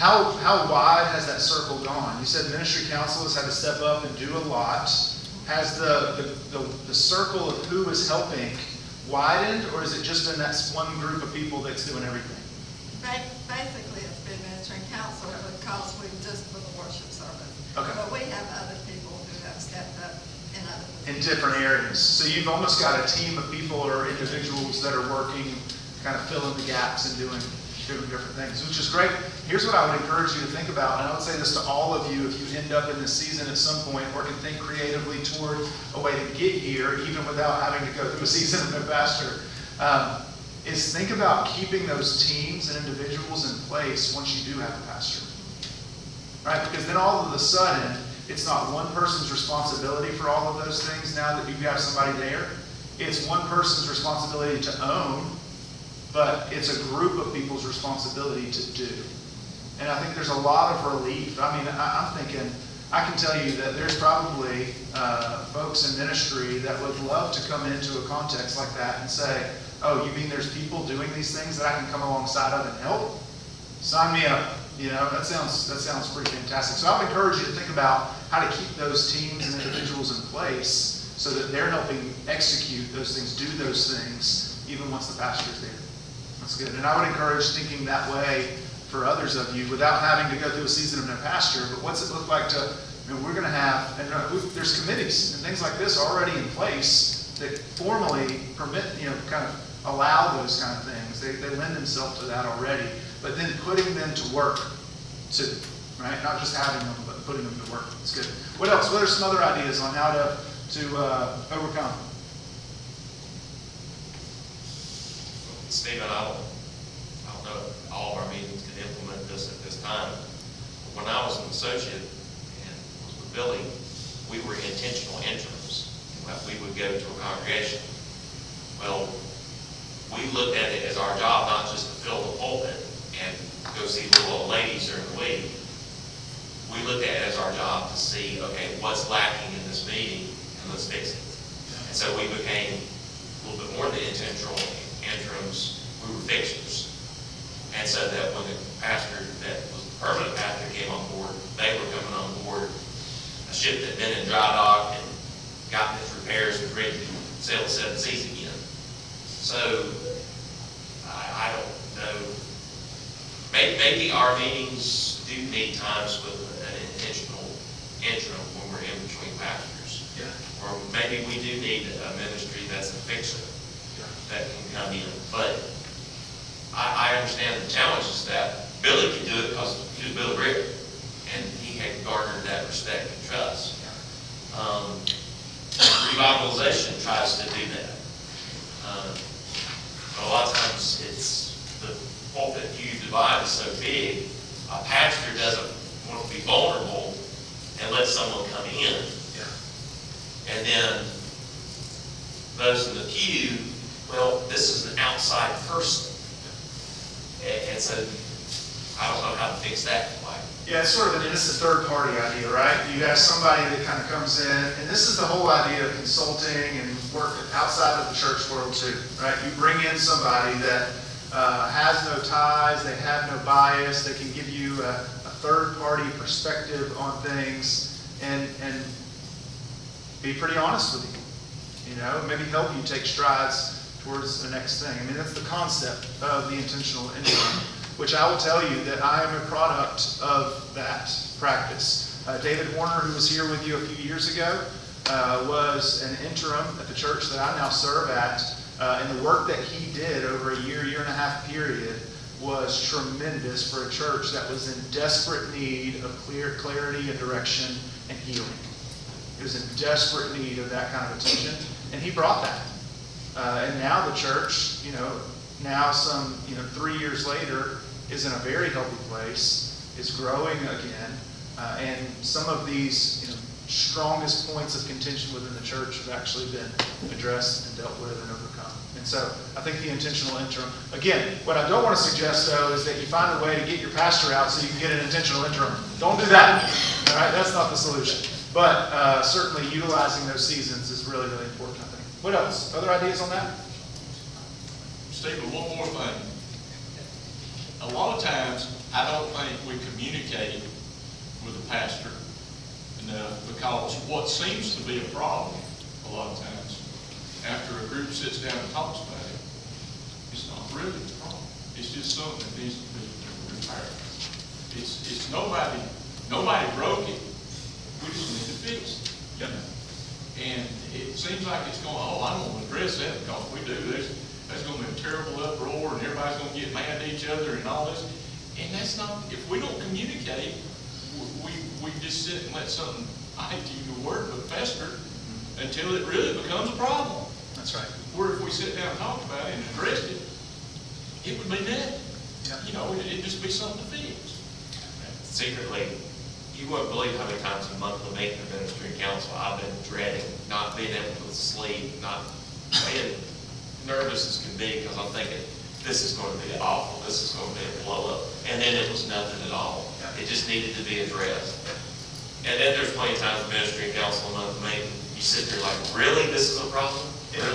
wide has that circle gone? You said ministry council has had to step up and do a lot. Has the circle of who is helping widened, or is it just in that one group of people that's doing everything? Basically, it's been ministering council because we just for the worship service. Okay. But we have other people who have stepped up in other In different areas. So you've almost got a team of people or individuals that are working, kind of filling the gaps and doing different things, which is great. Here's what I would encourage you to think about, and I would say this to all of you if you end up in this season at some point or can think creatively toward a way to get here, even without having to go through a season of no pastor, is think about keeping those teams and individuals in place once you do have a pastor. Right? Because then all of a sudden, it's not one person's responsibility for all of those things now that you have somebody there. It's one person's responsibility to own, but it's a group of people's responsibility to do. And I think there's a lot of relief. I mean, I'm thinking I can tell you that there's probably folks in ministry that would love to come into a context like that and say, oh, you mean there's people doing these things that I can come alongside of and help? Sign me up. You know, that sounds pretty fantastic. So I would encourage you to think about how to keep those teams and individuals in place so that they're helping execute those things, do those things, even once the pastor's there. That's good. And I would encourage thinking that way for others of you without having to go through a season of no pastor. But what's it look like to, we're going to have, and there's committees and things like this already in place that formally permit, kind of allow those kind of things. They lend themselves to that already. But then putting them to work too, right? Not just having them, but putting them to work. It's good. What else? What are some other ideas on how to overcome? Stephen, I don't know if all of our meetings can implement this at this time. When I was an associate and was with Billy, we were intentional interims. We would go to a congregation. Well, we looked at it as our job not just to fill the pulpit and go see little old ladies during the week. We looked at it as our job to see, okay, what's lacking in this meeting, and let's fix it. And so we became a little bit more than intentional interims. We were fixers. And so that when the pastor that was the permanent pastor came on board, they were coming on board. A ship that had been in dry dock and gotten its repairs and ready to sail the 7 seas again. So I don't know. Maybe our meetings do need times with an intentional interim when we're in between pastors. Yeah. Or maybe we do need a ministry that's a fixer that can come in. But I understand the challenges that Billy can do it because he was Billy Brick, and he had garnered that respect and trust. Revitalization tries to do that. But a lot of times it's the pulpit pew divide is so big, a pastor doesn't want to be vulnerable and let someone come in. Yeah. And then those in the pew, well, this is an outside person. And so I don't know how to fix that quite. Yeah, it's sort of an innocent third-party idea, right? You have somebody that kind of comes in, and this is the whole idea of consulting and work outside of the church world too, right? You bring in somebody that has no ties, they have no bias, they can give you a third-party perspective on things and be pretty honest with you, maybe help you take strides towards the next thing. I mean, that's the concept of the intentional interim, which I will tell you that I am a product of that practice. David Warner, who was here with you a few years ago, was an interim at the church that I now serve at, and the work that he did over a year and a half period was tremendous for a church that was in desperate need of clarity and direction and healing. It was in desperate need of that kind of attention, and he brought that. And now the church, now some 3 years later, is in a very healthy place, is growing again, and some of these strongest points of contention within the church have actually been addressed and dealt with and overcome. And so I think the intentional interim, again, what I don't want to suggest though is that you find a way to get your pastor out so you can get an intentional interim. Don't do that. All right, that's not the solution. But certainly utilizing those seasons is really, really important, I think. What else? Other ideas on that? Stephen, one more thing. A lot of times, I don't think we communicate with the pastor enough because what seems to be a problem a lot of times, after a group sits down and talks about it, it's not really a problem. It's just something that needs to be repaired. It's nobody broke it. We just need to fix it. Yeah. And it seems like it's going, I don't want to address that because if we do this, there's going to be a terrible uproar and everybody's going to get mad at each other and all this. And that's not, if we don't communicate, we just sit and let something, I hate to use the word, but fester until it really becomes a problem. That's right. Where if we sit down and talk about it and address it, it would be that. Yeah. It'd just be something to fix. Secretly, you won't believe how many times a monthly meeting of ministry and council I've been dreading, not being able to sleep, not being nervous as can be because I'm thinking, this is going to be awful, this is going to be a blow up. And then it was nothing at all. It just needed to be addressed. And then there's plenty of times ministry and council and month meeting, you sit there like, really, this is a problem? Really?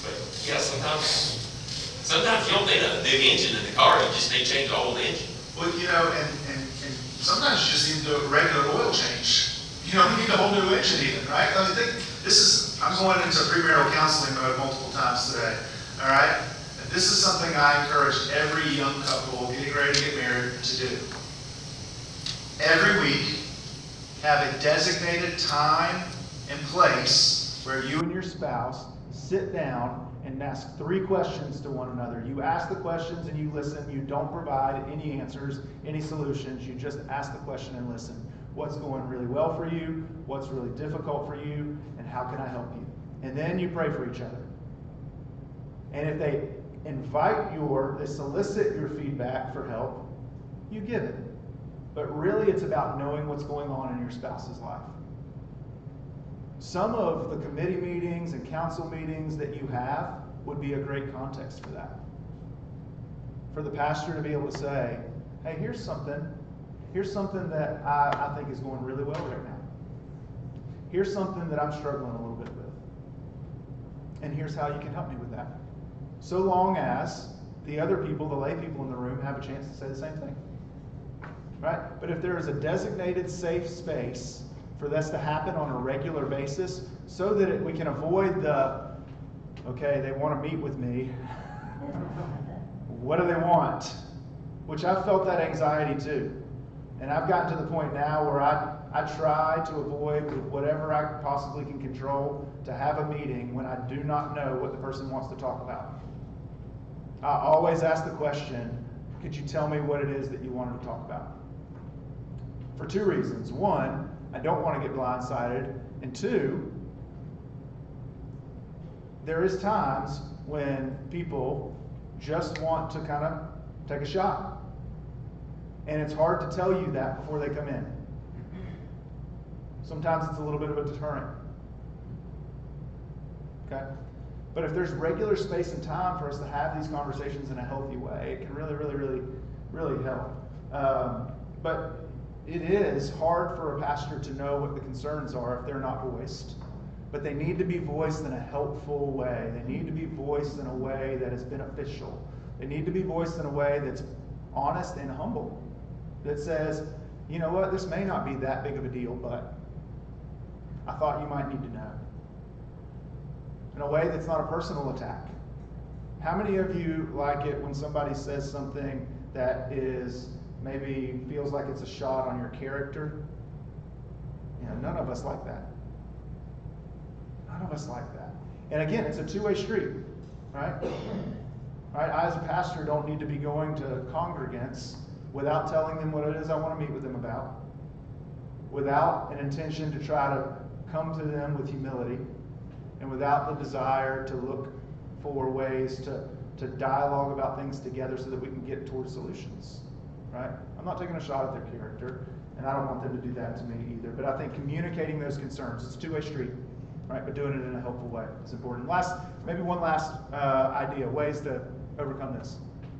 But yeah, sometimes you don't need a new engine in the car, you just need to change the old engine. Well, you know, and sometimes you just need to do a regular oil change. You don't need a whole new engine even, right? I mean, I'm going into premarital counseling mode multiple times today, all right? And this is something I encourage every young couple getting ready to get married to do. Every week, have a designated time and place where you and your spouse sit down and ask 3 questions to one another. You ask the questions and you listen. You don't provide any answers, any solutions. You just ask the question and listen. What's going really well for you? What's really difficult for you? And how can I help you? And then you pray for each other. And if they they solicit your feedback for help, you give it. But really it's about knowing what's going on in your spouse's life. Some of the committee meetings and council meetings that you have would be a great context for that. For the pastor to be able to say, hey, here's something that I think is going really well right now. Here's something that I'm struggling a little bit with. And here's how you can help me with that. So long as the other people, the lay people in the room, have a chance to say the same thing. Right? But if there is a designated safe space for this to happen on a regular basis, so that we can avoid okay, they want to meet with me. What do they want? Which I've felt that anxiety too. And I've gotten to the point now where I try to avoid, with whatever I possibly can control, to have a meeting when I do not know what the person wants to talk about. I always ask the question, could you tell me what it is that you wanted to talk about? For 2 reasons. 1, I don't want to get blindsided. And 2, there is times when people just want to kind of take a shot. And it's hard to tell you that before they come in. Sometimes it's a little bit of a deterrent. Okay? But if there's regular space and time for us to have these conversations in a healthy way, it can really, really, really, really help. But it is hard for a pastor to know what the concerns are if they're not voiced. But they need to be voiced in a helpful way. They need to be voiced in a way that is beneficial. They need to be voiced in a way that's honest and humble. That says, you know what, this may not be that big of a deal, but I thought you might need to know. In a way that's not a personal attack. How many of you like it when somebody says something that maybe feels like it's a shot on your character? None of us like that. None of us like that. And again, it's a 2-way street, right? Right? I, as a pastor, don't need to be going to congregants without telling them what it is I want to meet with them about, without an intention to try to come to them with humility, and without the desire to look for ways to dialogue about things together so that we can get towards solutions. Right? I'm not taking a shot at their character, and I don't want them to do that to me either. But I think communicating those concerns, it's a 2-way street, right? But doing it in a helpful way is important. Maybe one last idea, ways to overcome this.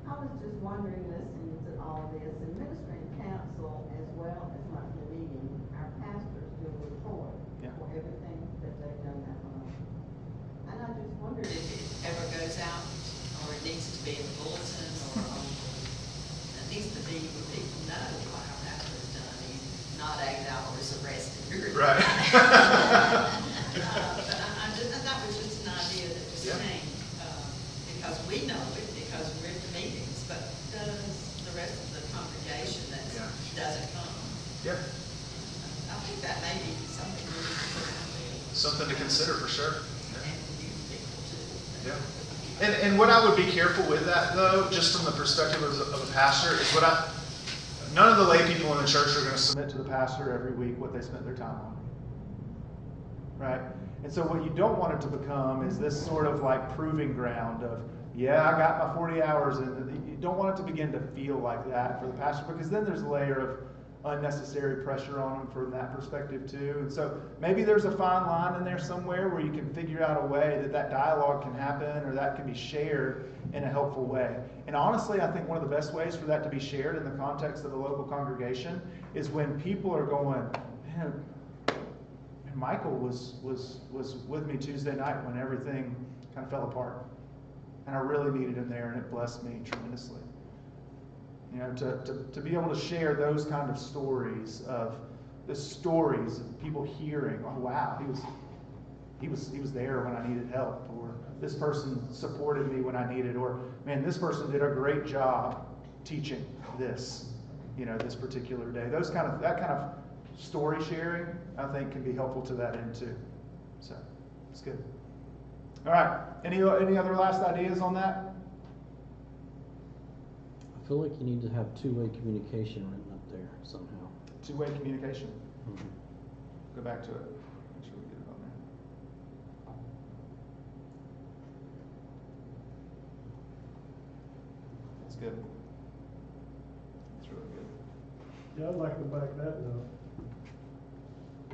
I was just wondering, listening to all of this, administrative council as well as monthly meeting, our pastors do a report for everything that they've done that month. And I just wondered if it Ever goes out, or it needs to be in the bulletin, or it needs to be where people know what our pastor has done. He's not 8 hours arrested. Right. But that was just an idea that just came, because we know it, because we're at the meetings, but does the rest of the congregation that doesn't come? Yeah. I think that may be something we need to put out there. Something to consider for sure. And youth people too. Yeah. And what I would be careful with that, though, just from the perspective of a pastor, is none of the lay people in the church are going to submit to the pastor every week what they spent their time on. Right? And so what you don't want it to become is this sort of like proving ground of, I got my 40 hours, and you don't want it to begin to feel like that for the pastor, because then there's a layer unnecessary pressure on them from that perspective too. And so maybe there's a fine line in there somewhere where you can figure out a way that dialogue can happen or that can be shared in a helpful way. And honestly, I think one of the best ways for that to be shared in the context of a local congregation is when people are going, man, Michael was with me Tuesday night when everything kind of fell apart. And I really needed him there, and it blessed me tremendously. You know, to be able to share those kind of stories of people hearing, oh wow, he was there when I needed help, or this person supported me when I needed, or man, this person did a great job teaching this, this particular day. That kind of story sharing, I think, can be helpful to that end too. So it's good. All right. Any other last ideas on that? I feel like you need to have two-way communication written up there somehow. Two-way communication? Mm-hmm. Go back to it. Make sure we get it on there. That's good. That's really good. Yeah, I'd like to back that up.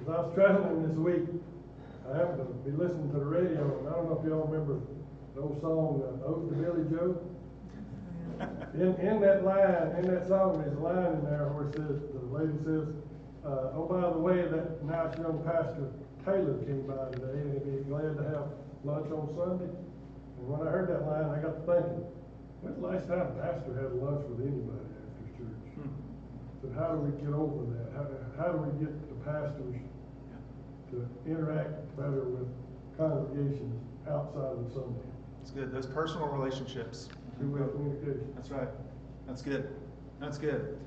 As I was traveling this week, I happened to be listening to the radio, and I don't know if y'all remember the old song, Ode to Billy Joe. In that line, in that song, there's a line in there where it says, the lady says, oh, by the way, that nice young pastor Taylor came by today, and he'd be glad to have lunch on Sunday. And when I heard that line, I got to thinking, when's the last time a pastor had lunch with anybody after church? So how do we get over that? How do we get the pastors to interact better with congregations outside of Sunday? It's good. Those personal relationships. Two-way communication. That's right. That's good. That's good.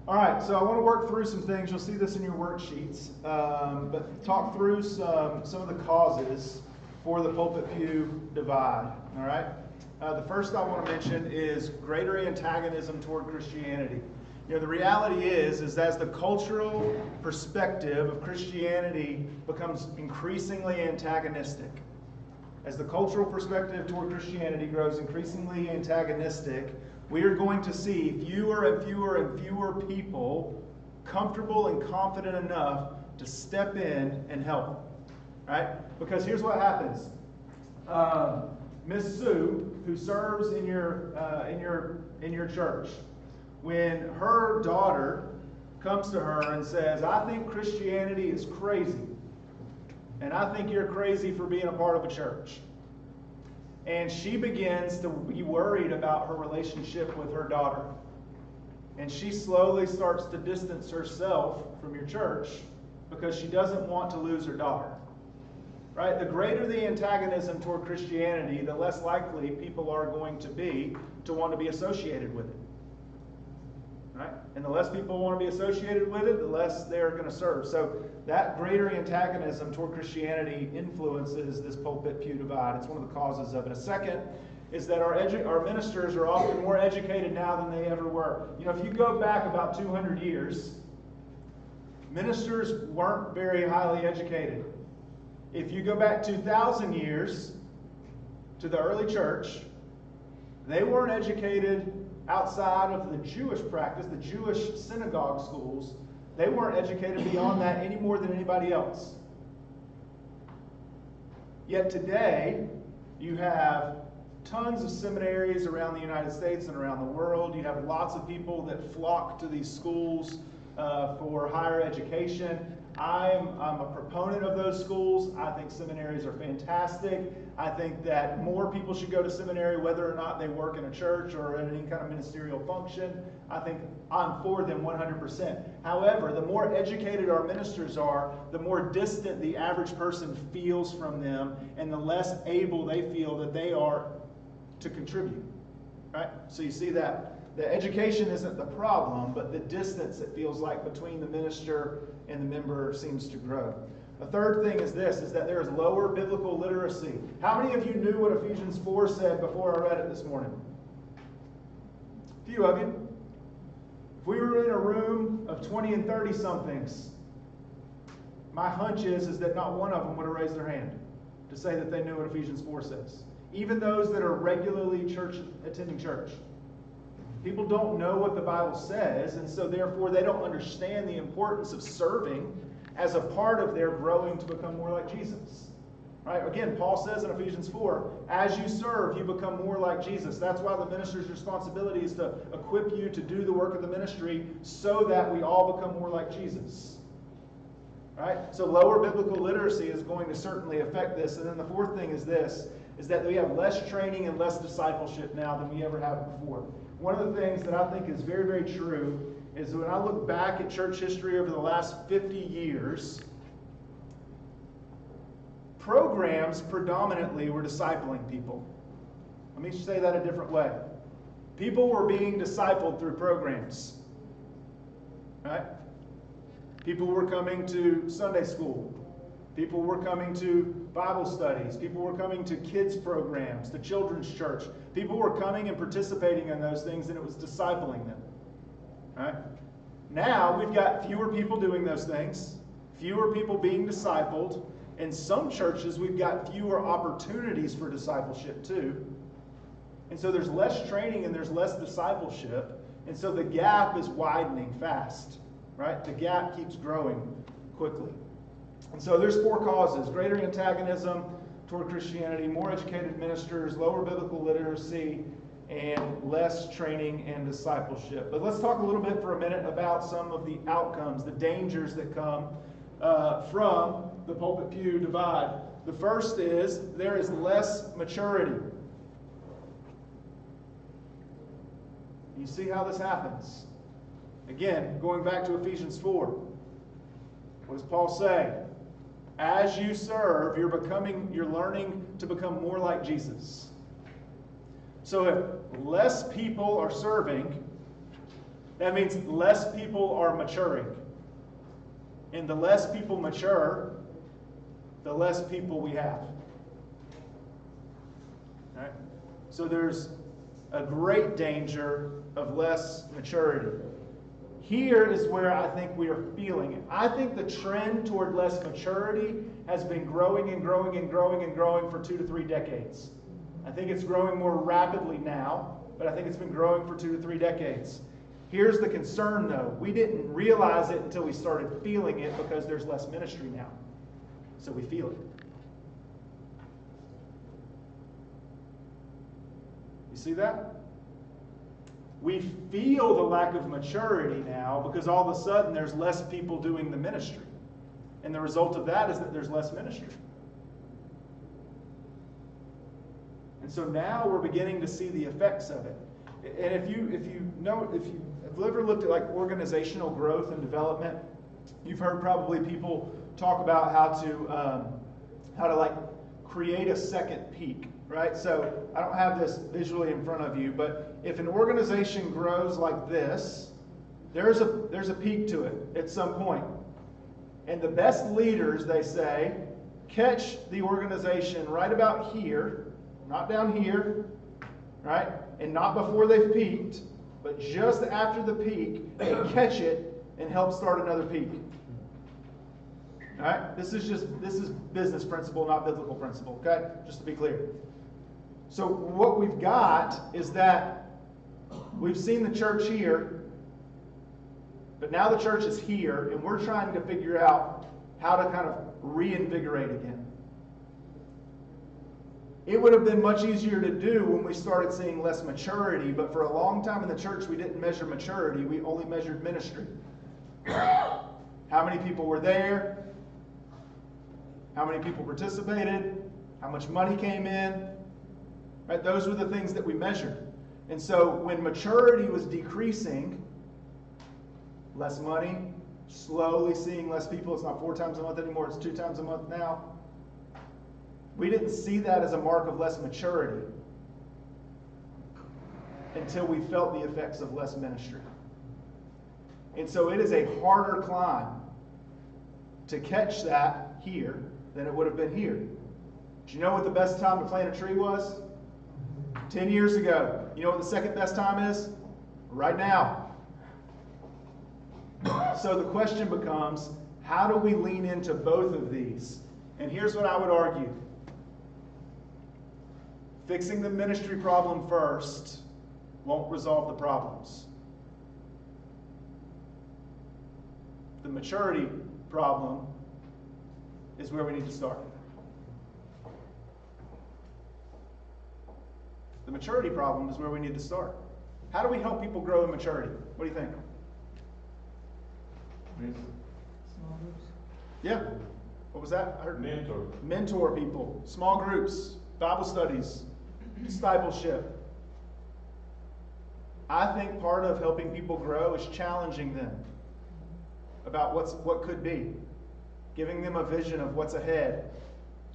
All right, so I want to work through some things. You'll see this in your worksheets, but talk through some of the causes for the pulpit-pew divide. All right. The first I want to mention is greater antagonism toward Christianity. The reality is as the cultural perspective of Christianity becomes increasingly antagonistic, as the cultural perspective toward Christianity grows increasingly antagonistic, we are going to see fewer and fewer and fewer people comfortable and confident enough to step in and help. Right? Because here's what happens. Miss Sue, who serves in your church, when her daughter comes to her and says, I think Christianity is crazy, and I think you're crazy for being a part of a church. And she begins to be worried about her relationship with her daughter. And she slowly starts to distance herself from your church because she doesn't want to lose her daughter. Right? The greater the antagonism toward Christianity, the less likely people are going to be to want to be associated with it. Right? And the less people want to be associated with it, the less they're going to serve. So that greater antagonism toward Christianity influences this pulpit-pew divide. It's one of the causes of it. A second is that our ministers are often more educated now than they ever were. If you go back about 200 years, ministers weren't very highly educated. If you go back 2,000 years to the early church, they weren't educated outside of the Jewish practice, the Jewish synagogue schools. They weren't educated beyond that any more than anybody else. Yet today, you have tons of seminaries around the United States and around the world. You have lots of people that flock to these schools for higher education. I'm a proponent of those schools. I think seminaries are fantastic. I think that more people should go to seminary whether or not they work in a church or in any kind of ministerial function. I think I'm for them 100%. However, the more educated our ministers are, the more distant the average person feels from them and the less able they feel that they are to contribute. Right? So you see that. The education isn't the problem, but the distance it feels like between the minister and the member seems to grow. A third thing is this, is that there is lower biblical literacy. How many of you knew what Ephesians 4 said before I read it this morning? A few of you. If we were in a room of 20 and 30 somethings, my hunch is that not one of them would have raised their hand to say that they knew what Ephesians 4 says. Even those that are regularly attending church. People don't know what the Bible says, and so therefore they don't understand the importance of serving as a part of their growing to become more like Jesus. Right? Again, Paul says in Ephesians 4, as you serve, you become more like Jesus. That's why the minister's responsibility is to equip you to do the work of the ministry so that we all become more like Jesus. Right? So lower biblical literacy is going to certainly affect this. And then the fourth thing is this, is that we have less training and less discipleship now than we ever have before. One of the things that I think is very, very true is when I look back at church history over the last 50 years, programs predominantly were discipling people. Let me say that a different way. People were being discipled through programs. Right? People were coming to Sunday school. People were coming to Bible studies. People were coming to kids programs, to children's church. People were coming and participating in those things, and it was discipling them. Right? Now we've got fewer people doing those things, fewer people being discipled. In some churches, we've got fewer opportunities for discipleship too. And so there's less training and there's less discipleship. And so the gap is widening fast. Right? The gap keeps growing quickly. And so there's four causes: greater antagonism toward Christianity, more educated ministers, lower biblical literacy, and less training and discipleship. But let's talk a little bit for a minute about some of the outcomes, the dangers that come from the pulpit pew divide. The first is there is less maturity. You see how this happens? Again, going back to Ephesians 4. What does Paul say? As you serve, you're learning to become more like Jesus. So if less people are serving, that means less people are maturing. And the less people mature, the less people we have. All right? So there's a great danger of less maturity. Here is where I think we are feeling it. I think the trend toward less maturity has been growing and growing and growing and growing for 2 to 3 decades. I think it's growing more rapidly now, but I think it's been growing for 2 to 3 decades. Here's the concern, though. We didn't realize it until we started feeling it because there's less ministry now. So we feel it. You see that? We feel the lack of maturity now because all of a sudden there's less people doing the ministry. And the result of that is that there's less ministry. And so now we're beginning to see the effects of it. And if you've ever looked at like organizational growth and development, you've heard probably people talk about how to like create a second peak, right? So I don't have this visually in front of you, but if an organization grows like this, there's a peak to it at some point. And the best leaders, they say, catch the organization right about here, not down here, right? And not before they've peaked, but just after the peak, and catch it and help start another peak. All right? This is business principle, not biblical principle, okay? Just to be clear. So what we've got is that we've seen the church here, but now the church is here, and we're trying to figure out how to kind of reinvigorate again. It would have been much easier to do when we started seeing less maturity, but for a long time in the church we didn't measure maturity, we only measured ministry. How many people were there? How many people participated? How much money came in? Right? Those were the things that we measured. And so when maturity was decreasing, less money, slowly seeing less people. It's not 4 times a month anymore, it's 2 times a month now. We didn't see that as a mark of less maturity until we felt the effects of less ministry. And so it is a harder climb to catch that here than it would have been here. Do you know what the best time to plant a tree was? 10 years ago. You know what the second best time is? Right now. So the question becomes, how do we lean into both of these? And here's what I would argue. Fixing the ministry problem first won't resolve the problems. The maturity problem is where we need to start. The maturity problem is where we need to start. How do we help people grow in maturity? What do you think? Small groups. Yeah. What was that? I heard Mentor. Mentor people, small groups, Bible studies, discipleship. I think part of helping people grow is challenging them about what could be, giving them a vision of what's ahead.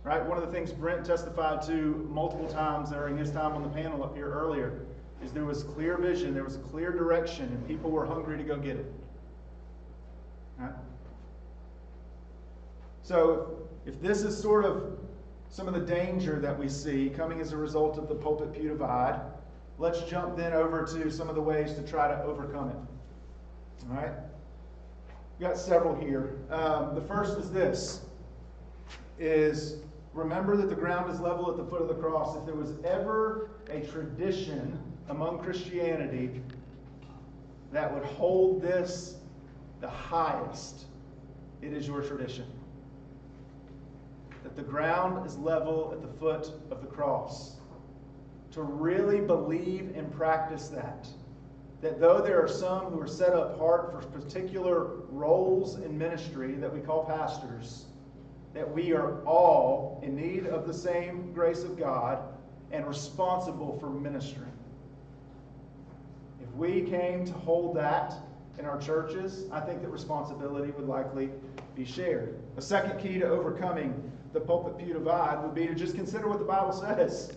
Right? One of the things Brent testified to multiple times during his time on the panel up here earlier is there was clear vision, there was clear direction, and people were hungry to go get it. Right? So if this is sort of some of the danger that we see coming as a result of the pulpit pew divide, let's jump then over to some of the ways to try to overcome it. All right? We've got several here. The first is this, is remember that the ground is level at the foot of the cross. If there was ever a tradition among Christianity that would hold this the highest, it is your tradition. That the ground is level at the foot of the cross. To really believe and practice that. That though there are some who are set apart for particular roles in ministry that we call pastors, that we are all in need of the same grace of God and responsible for ministry. If we came to hold that in our churches, I think that responsibility would likely be shared. A second key to overcoming the pulpit pew divide would be to just consider what the Bible says.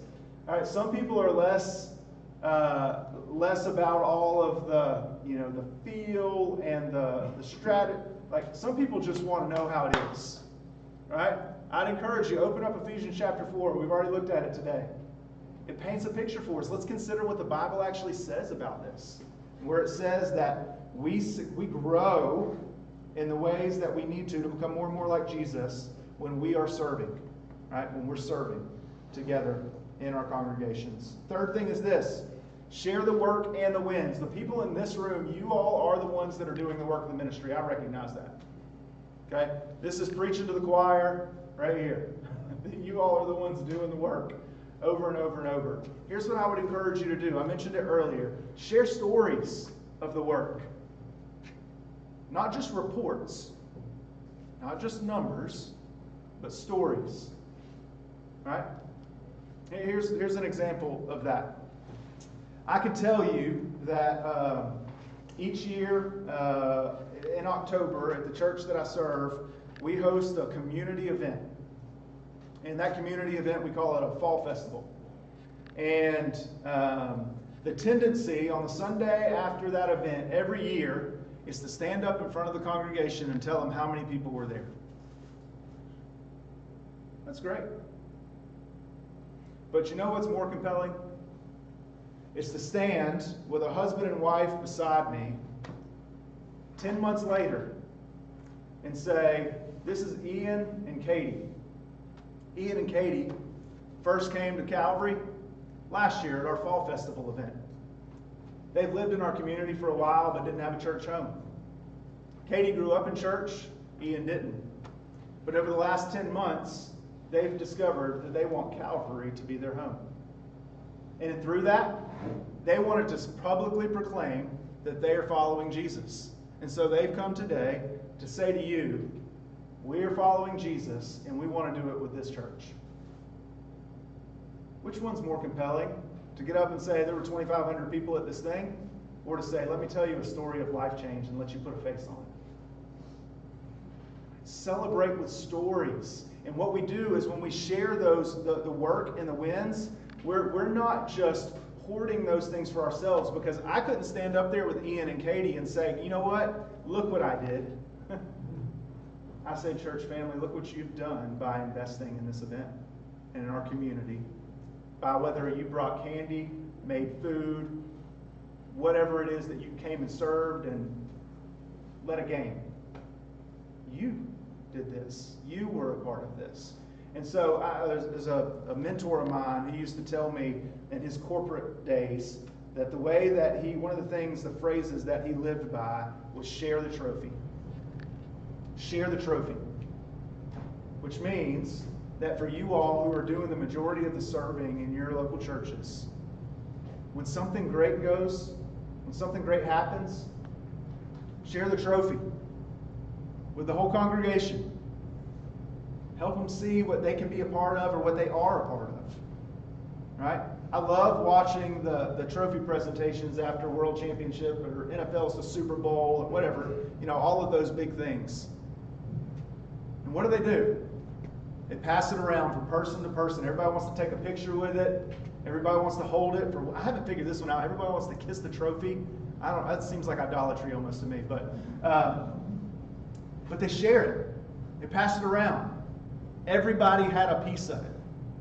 All right, some people are less about all of the feel and the strategy. Like some people just want to know how it is. Right? I'd encourage you, open up Ephesians chapter 4. We've already looked at it today. It paints a picture for us. Let's consider what the Bible actually says about this. Where it says that we grow in the ways that we need to become more and more like Jesus when we are serving. Right? When we're serving together in our congregations. Third thing is this. Share the work and the wins. The people in this room, you all are the ones that are doing the work of the ministry. I recognize that. Okay? This is preaching to the choir right here. You all are the ones doing the work over and over and over. Here's what I would encourage you to do. I mentioned it earlier. Share stories of the work. Not just reports. Not just numbers. But stories. Right? Here's an example of that. I can tell you that each year in October at the church that I serve, we host a community event. And that community event, we call it a fall festival. And the tendency on the Sunday after that event every year is to stand up in front of the congregation and tell them how many people were there. That's great. But you know what's more compelling? It's to stand with a husband and wife beside me 10 months later and say, this is Ian and Katie. Ian and Katie first came to Calvary last year at our fall festival event. They've lived in our community for a while but didn't have a church home. Katie grew up in church, Ian didn't. But over the last 10 months, they've discovered that they want Calvary to be their home. And through that, they wanted to publicly proclaim that they are following Jesus. And so they've come today to say to you, we are following Jesus and we want to do it with this church. Which one's more compelling? To get up and say there were 2,500 people at this thing? Or to say, let me tell you a story of life change and let you put a face on it? Celebrate with stories. And what we do is when we share the work and the wins, we're not just hoarding those things for ourselves, because I couldn't stand up there with Ian and Katie and say, you know what? Look what I did. I say, church family, look what you've done by investing in this event and in our community. By whether you brought candy, made food, whatever it is that you came and served and led a game. You did this. You were a part of this. And so there's a mentor of mine who used to tell me in his corporate days that the way that one of the things, the phrases that he lived by was share the trophy. Share the trophy. Which means that for you all who are doing the majority of the serving in your local churches, when something great goes, when something great happens, share the trophy with the whole congregation. Help them see what they can be a part of or what they are a part of. Right? I love watching the trophy presentations after World Championship or NFL's the Super Bowl or whatever. All of those big things. And what do? They pass it around from person to person. Everybody wants to take a picture with it. Everybody wants to hold it. I haven't figured this one out. Everybody wants to kiss the trophy. That seems like idolatry almost to me. But they share it. They pass it around. Everybody had a piece of it.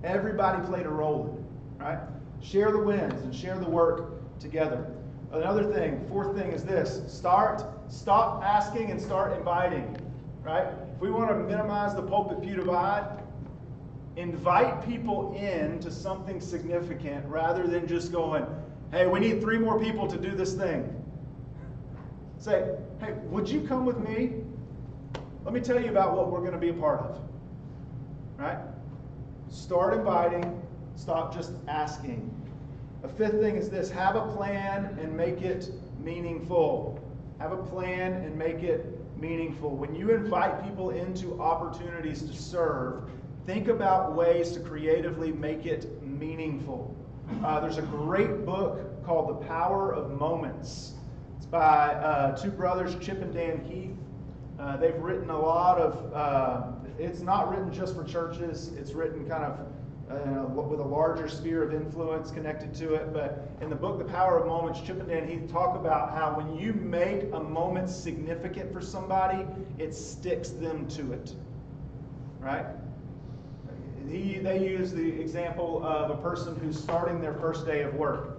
Everybody played a role in it. Right? Share the wins and share the work together. Another thing, fourth thing is this. Stop asking and start inviting. Right? If we want to minimize the pulpit pew divide, invite people in to something significant rather than just going, hey, we need 3 more people to do this thing. Say, hey, would you come with me? Let me tell you about what we're going to be a part of. Right? Start inviting, stop just asking. A fifth thing is this, have a plan and make it meaningful. Have a plan and make it meaningful. When you invite people into opportunities to serve, think about ways to creatively make it meaningful. There's a great book called The Power of Moments. It's by 2 brothers, Chip and Dan Heath. They've written a lot of, it's not written just for churches, it's written kind of with a larger sphere of influence connected to it. But in the book, The Power of Moments, Chip and Dan Heath talk about how when you make a moment significant for somebody, it sticks them to it. Right? They use the example of a person who's starting their first day of work.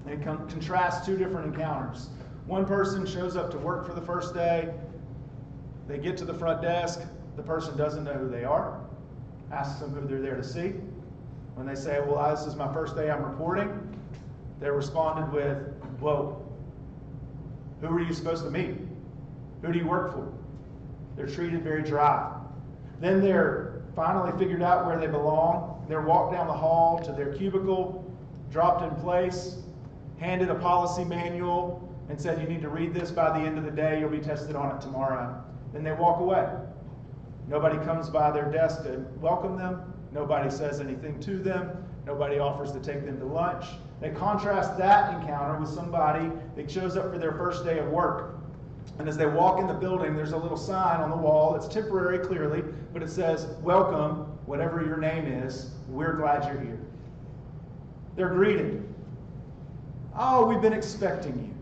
They contrast 2 different encounters. One person shows up to work for the first day. They get to the front desk. The person doesn't know who they are. Asks them who they're there to see. When they say, well, this is my first day I'm reporting, they're responded with, well, who are you supposed to meet? Who do you work for? They're treated very dry. Then they're finally figured out where they belong. They're walked down the hall to their cubicle, dropped in place, handed a policy manual, and said, you need to read this by the end of the day. You'll be tested on it tomorrow. Then they walk away. Nobody comes by their desk to welcome them. Nobody says anything to them. Nobody offers to take them to lunch. They contrast that encounter with somebody that shows up for their first day of work. And as they walk in the building, there's a little sign on the wall. It's temporary, clearly, but it says, welcome, whatever your name is. We're glad you're here. They're greeted. Oh, we've been expecting you.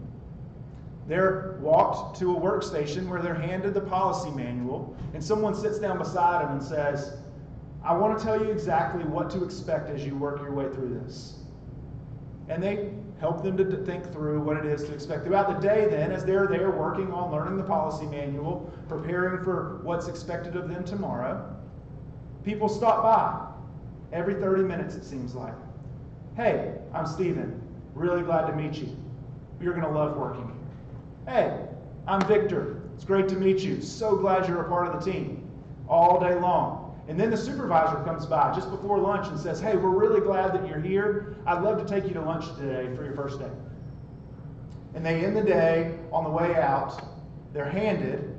They're walked to a workstation where they're handed the policy manual, and someone sits down beside them and says, I want to tell you exactly what to expect as you work your way through this. And they help them to think through what it is to expect. Throughout the day then, as they're there working on learning the policy manual, preparing for what's expected of them tomorrow, people stop by every 30 minutes, it seems like. Hey, I'm Stephen. Really glad to meet you. You're going to love working here. Hey, I'm Victor. It's great to meet you. So glad you're a part of the team all day long. And then the supervisor comes by just before lunch and says, hey, we're really glad that you're here. I'd love to take you to lunch today for your first day. And they end the day on the way out. They're handed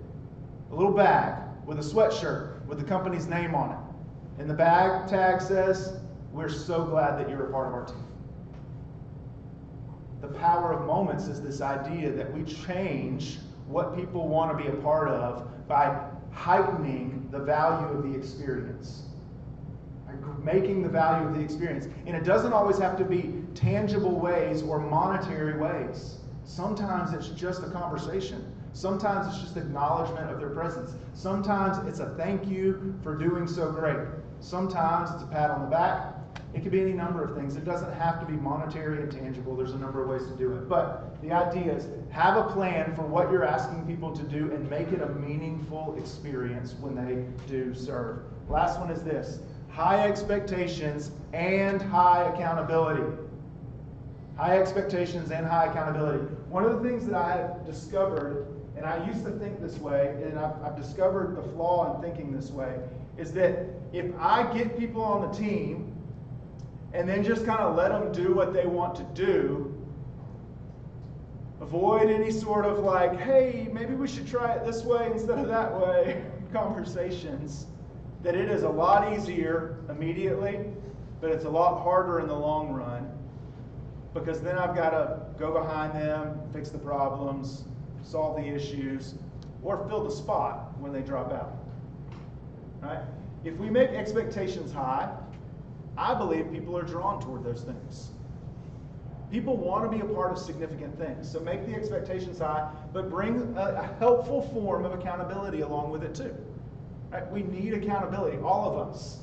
a little bag with a sweatshirt with the company's name on it. And the bag tag says, we're so glad that you're a part of our team. The power of moments is this idea that we change what people want to be a part of by heightening the value of the experience. Making the value of the experience. And it doesn't always have to be tangible ways or monetary ways. Sometimes it's just a conversation. Sometimes it's just acknowledgement of their presence. Sometimes it's a thank you for doing so great. Sometimes it's a pat on the back. It could be any number of things. It doesn't have to be monetary and tangible. There's a number of ways to do it. But the idea is have a plan for what you're asking people to do and make it a meaningful experience when they do serve. Last one is this. High expectations and high accountability. High expectations and high accountability. One of the things that I have discovered, and I used to think this way, and I've discovered the flaw in thinking this way, is that if I get people on the team and then just kind of let them do what they want to do, avoid any sort of like, hey, maybe we should try it this way instead of that way conversations, that it is a lot easier immediately, but it's a lot harder in the long run, because then I've got to go behind them, fix the problems, solve the issues, or fill the spot when they drop out. Right? If we make expectations high, I believe people are drawn toward those things. People want to be a part of significant things. So make the expectations high, but bring a helpful form of accountability along with it too. Right? We need accountability, all of us.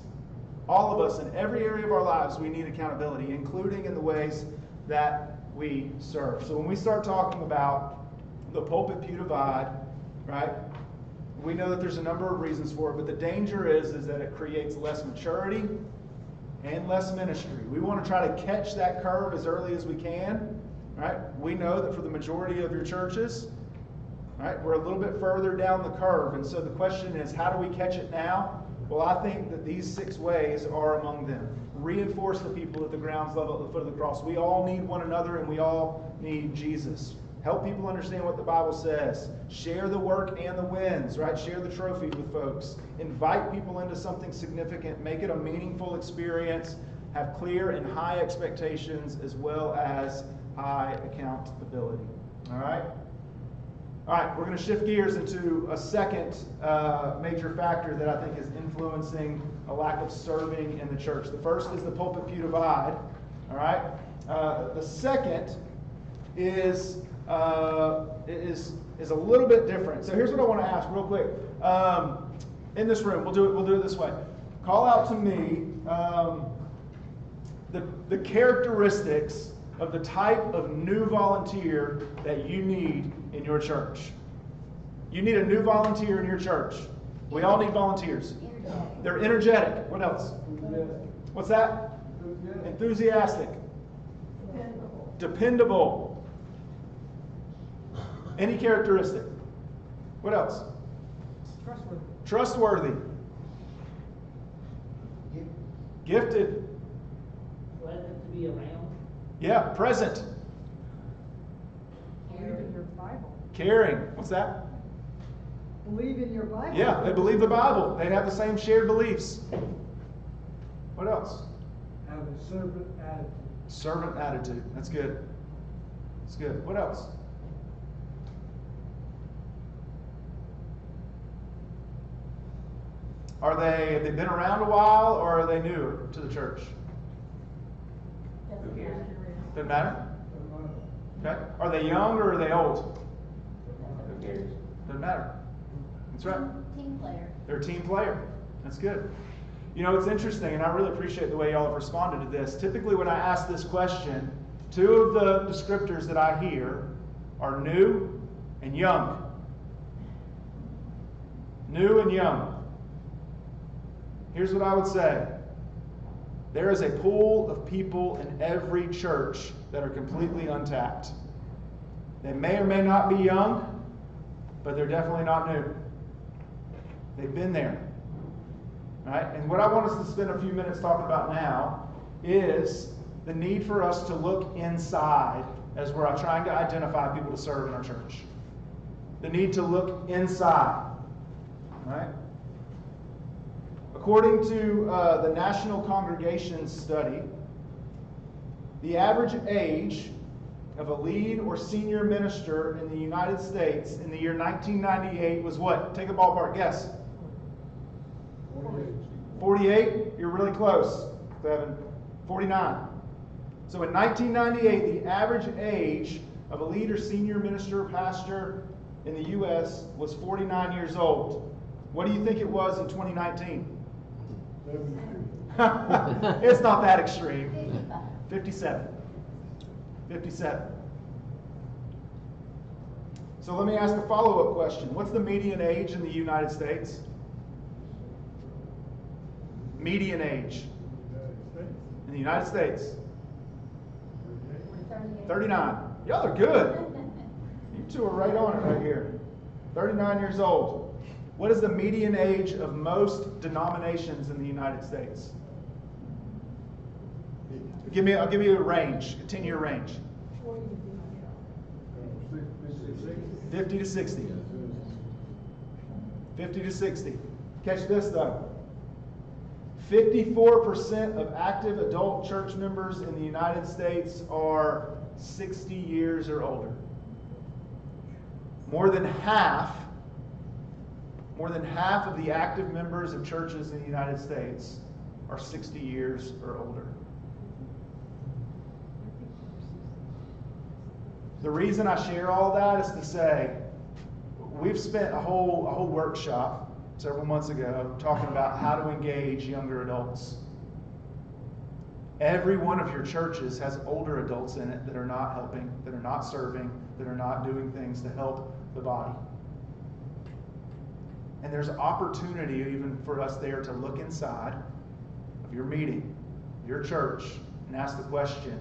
All of us, in every area of our lives, we need accountability, including in the ways that we serve. So when we start talking about the pulpit-pew divide, right, we know that there's a number of reasons for it, but the danger is that it creates less maturity and less ministry. We want to try to catch that curve as early as we can, right? We know that for the majority of your churches, right, we're a little bit further down the curve, and so the question is, how do we catch it now? Well, I think that these 6 ways are among them. Reinforce the people at the grounds level at the foot of the cross. We all need one another, and we all need Jesus. Help people understand what the Bible says. Share the work and the wins, right? Share the trophy with folks. Invite people into something significant. Make it a meaningful experience. Have clear and high expectations as well as high accountability. All right? All right, we're going to shift gears into a second major factor that I think is influencing a lack of serving in the church. The first is the pulpit-pew divide. All right? The second is a little bit different. So here's what I want to ask real quick. In this room, we'll do it this way. Call out to me the characteristics of the type of new volunteer that you need in your church. You need a new volunteer in your church. We all need volunteers. They're energetic. What else? What's that? Enthusiastic. Dependable. Any characteristic. What else? Trustworthy. Gifted. Pleasant to be around. Yeah, present. Believe in your Bible. Caring. What's that? Believe in your Bible. Yeah, they believe the Bible. They have the same shared beliefs. What else? Have a servant attitude. Servant attitude. That's good. That's good. What else? Have they been around a while, or are they new to the church? Doesn't matter? Okay. Are they young or are they old? Who cares? Doesn't matter. That's right. Team player. They're a team player. That's good. You know, it's interesting, and I really appreciate the way y'all have responded to this. Typically, when I ask this question, 2 of the descriptors that I hear are new and young. New and young. Here's what I would say. There is a pool of people in every church that are completely untapped. They may or may not be young, but they're definitely not new. They've been there. Right? And what I want us to spend a few minutes talking about now is the need for us to look inside as we're trying to identify people to serve in our church. The need to look inside. Right? According to the National Congregation Study, the average age of a lead or senior minister in the United States in the year 1998 was what? Take a ballpark guess. 48? You're really close. 49. So in 1998, the average age of a lead or senior minister or pastor in the U.S. was 49 years old. What do you think it was in 2019? It's not that extreme. 57. 57. So let me ask a follow-up question. What's the median age in the United States? Median age in the United States. 39. Y'all are good. You two are right on it right here. 39 years old. What is the median age of most denominations in the United States? I'll give you a range, a 10-year range. 50 to 60. 50 to 60. Catch this though. 54% of active adult church members in the United States are 60 years or older. More than half of the active members of churches in the United States are 60 years or older. The reason I share all that is to say, we've spent a whole workshop several months ago talking about how to engage younger adults. Every one of your churches has older adults in it that are not helping, that are not serving, that are not doing things to help the body. And there's opportunity even for us there to look inside of your meeting, your church, and ask the question,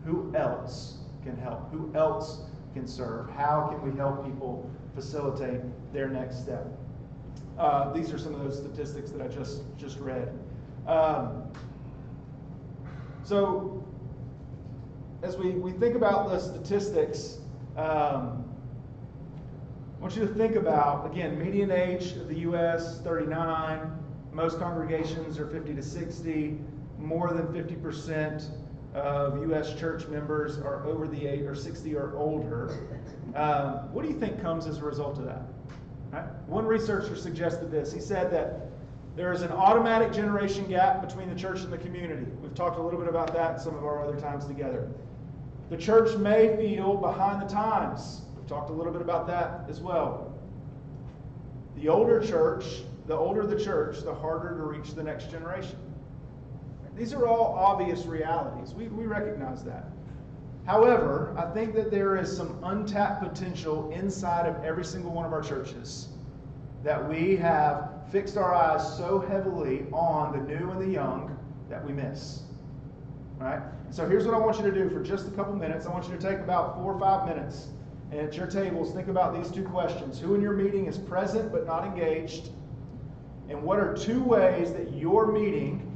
who else can help? Who else can serve? How can we help people facilitate their next step? These are some of those statistics that I just read. So as we think about the statistics, I want you to think about, again, median age of the U.S., 39. Most congregations are 50 to 60. More than 50% of U.S. church members are over the age, or 60 or older. What do you think comes as a result of that? Right? One researcher suggested this. He said that there is an automatic generation gap between the church and the community. We've talked a little bit about that in some of our other times together. The church may feel behind the times. We've talked a little bit about that as well. The older the church, the harder to reach the next generation. These are all obvious realities. We recognize that. However, I think that there is some untapped potential inside of every single one of our churches that we have fixed our eyes so heavily on the new and the young that we miss. All right? So here's what I want you to do for just a couple minutes. I want you to take about 4 or 5 minutes, and at your tables, think about these 2 questions. Who in your meeting is present but not engaged? And what are 2 ways that your meeting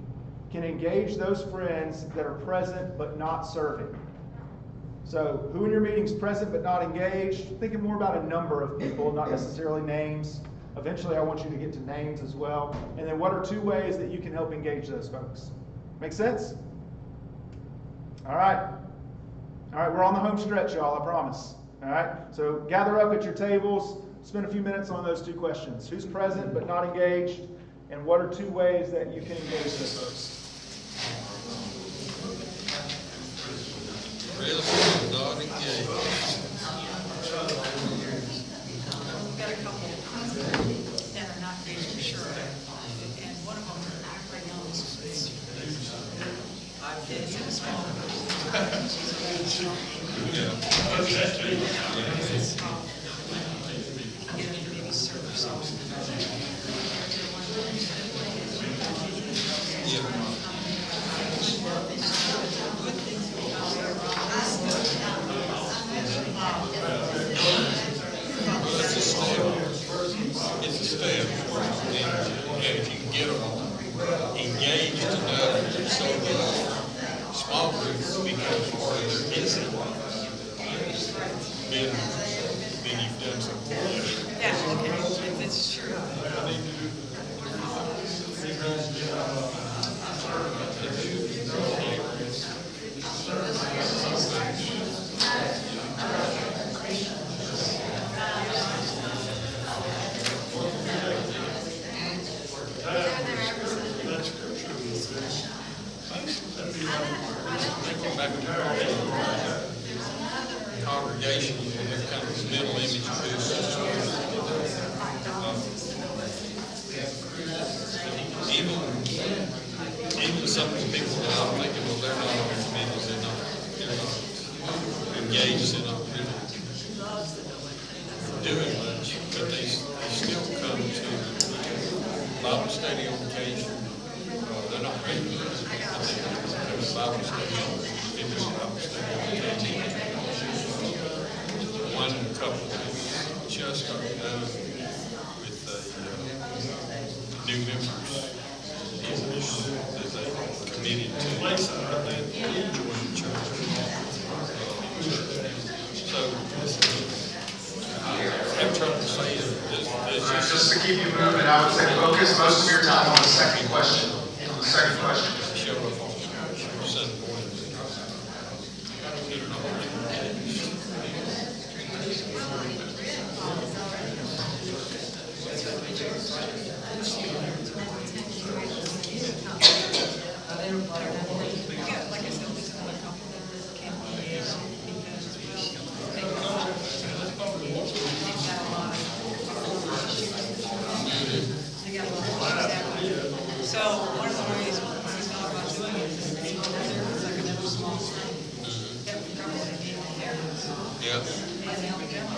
can engage those friends that are present but not serving? So, who in your meeting is present but not engaged? Thinking more about a number of people, not necessarily names. Eventually, I want you to get to names as well. And then what are 2 ways that you can help engage those folks? Make sense? All right. All right, we're on the home stretch, y'all, I promise. All right? So, gather up at your tables. Spend a few minutes on those 2 questions. Who's present but not engaged? And what are 2 ways that you can engage those folks? Present, not engaged. We've got a couple that are not engaged for sure, and one of them right now is in a small maybe serve some. It's a step. And if you can get them engaged enough so the small group becomes part of their business, then you've done something. Yeah, okay, that's true. Congregation, that kind of mental image boost. Even some of the people that I'm thinking, well, they're not on committees, they're not engaged, they're not doing much, but they still come to Bible study on occasion. They're not regular, but they come to Bible study on occasion. one couple just got done with the new members that they committed to. They joined the church. So, I'm trying to say Just to keep you moving, I would say focus most of your time on the second question. On the second question. show up on Sunday morning. So one of the ways we thought about doing it is maybe there's like another small thing that we probably need in there. Yeah. And help them.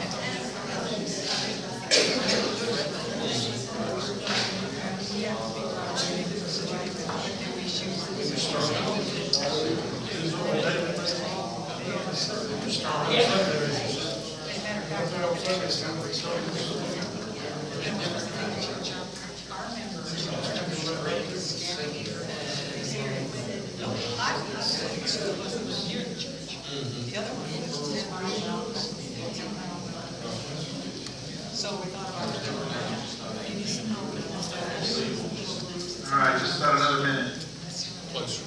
The other one was 10 miles out. So we thought about maybe some help with that. All right, just about another minute. Closer.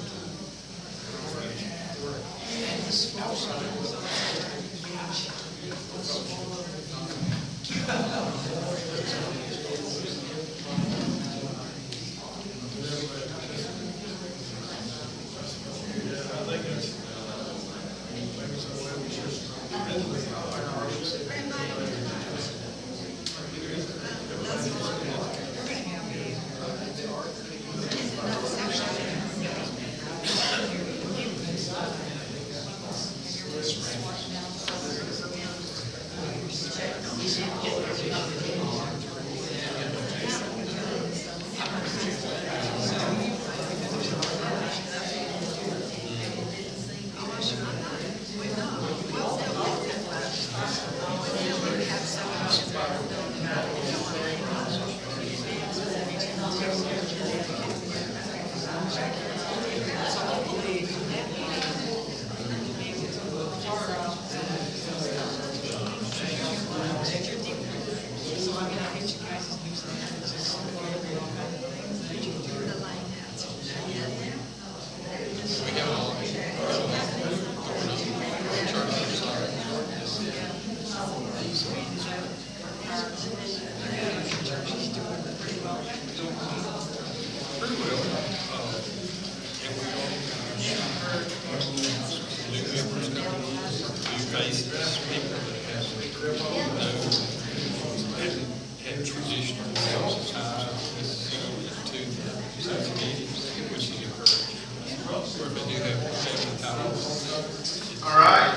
All right.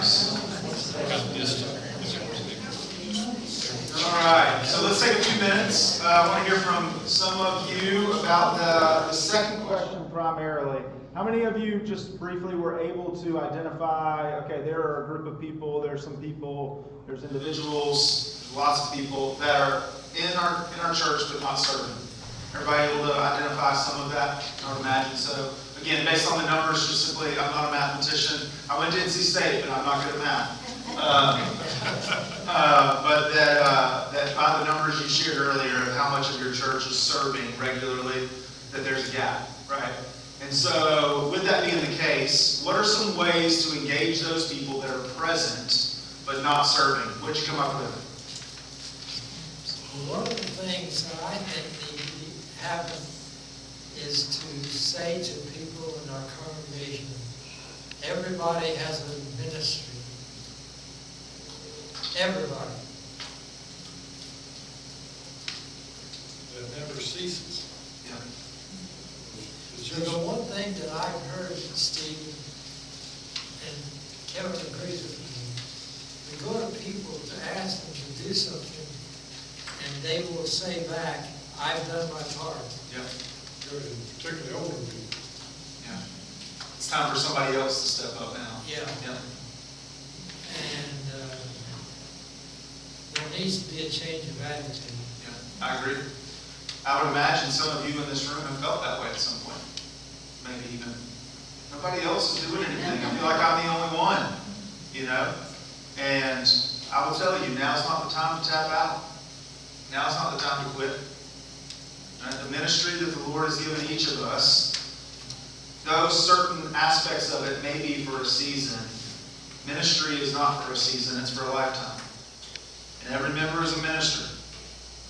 All right, so let's take a few minutes. I want to hear from some of you about the second question primarily. How many of you just briefly were able to identify, okay, there are a group of people, there's some people, there's individuals, there's lots of people that are in our church but not serving. Everybody able to identify some of that? I would imagine so. Again, based on the numbers, just simply, I'm not a mathematician. I went to NC State, but I'm not good at math. But that by the numbers you shared earlier of how much of your church is serving regularly, that there's a gap, right? And so, with that being the case, what are some ways to engage those people that are present but not serving? What'd you come up with? One of the things that I think need to happen is to say to people in our congregation, everybody has a ministry. Everybody. That never ceases. Yeah. So the one thing that I've heard, Steve, and Kevin agrees with me, we go to people to ask them to do something, and they will say back, I've done my part. Yeah. Particularly older people. Yeah. It's time for somebody else to step up now. Yeah. Yeah. And needs to be a change of attitude. I agree. I would imagine some of you in this room have felt that way at some point. Maybe even, nobody else is doing anything. I feel like I'm the only one, you know? And I will tell you, now's not the time to tap out. Now's not the time to quit. Right? The ministry that the Lord has given each of us, those certain aspects of it may be for a season. Ministry is not for a season, it's for a lifetime. And every member is a minister.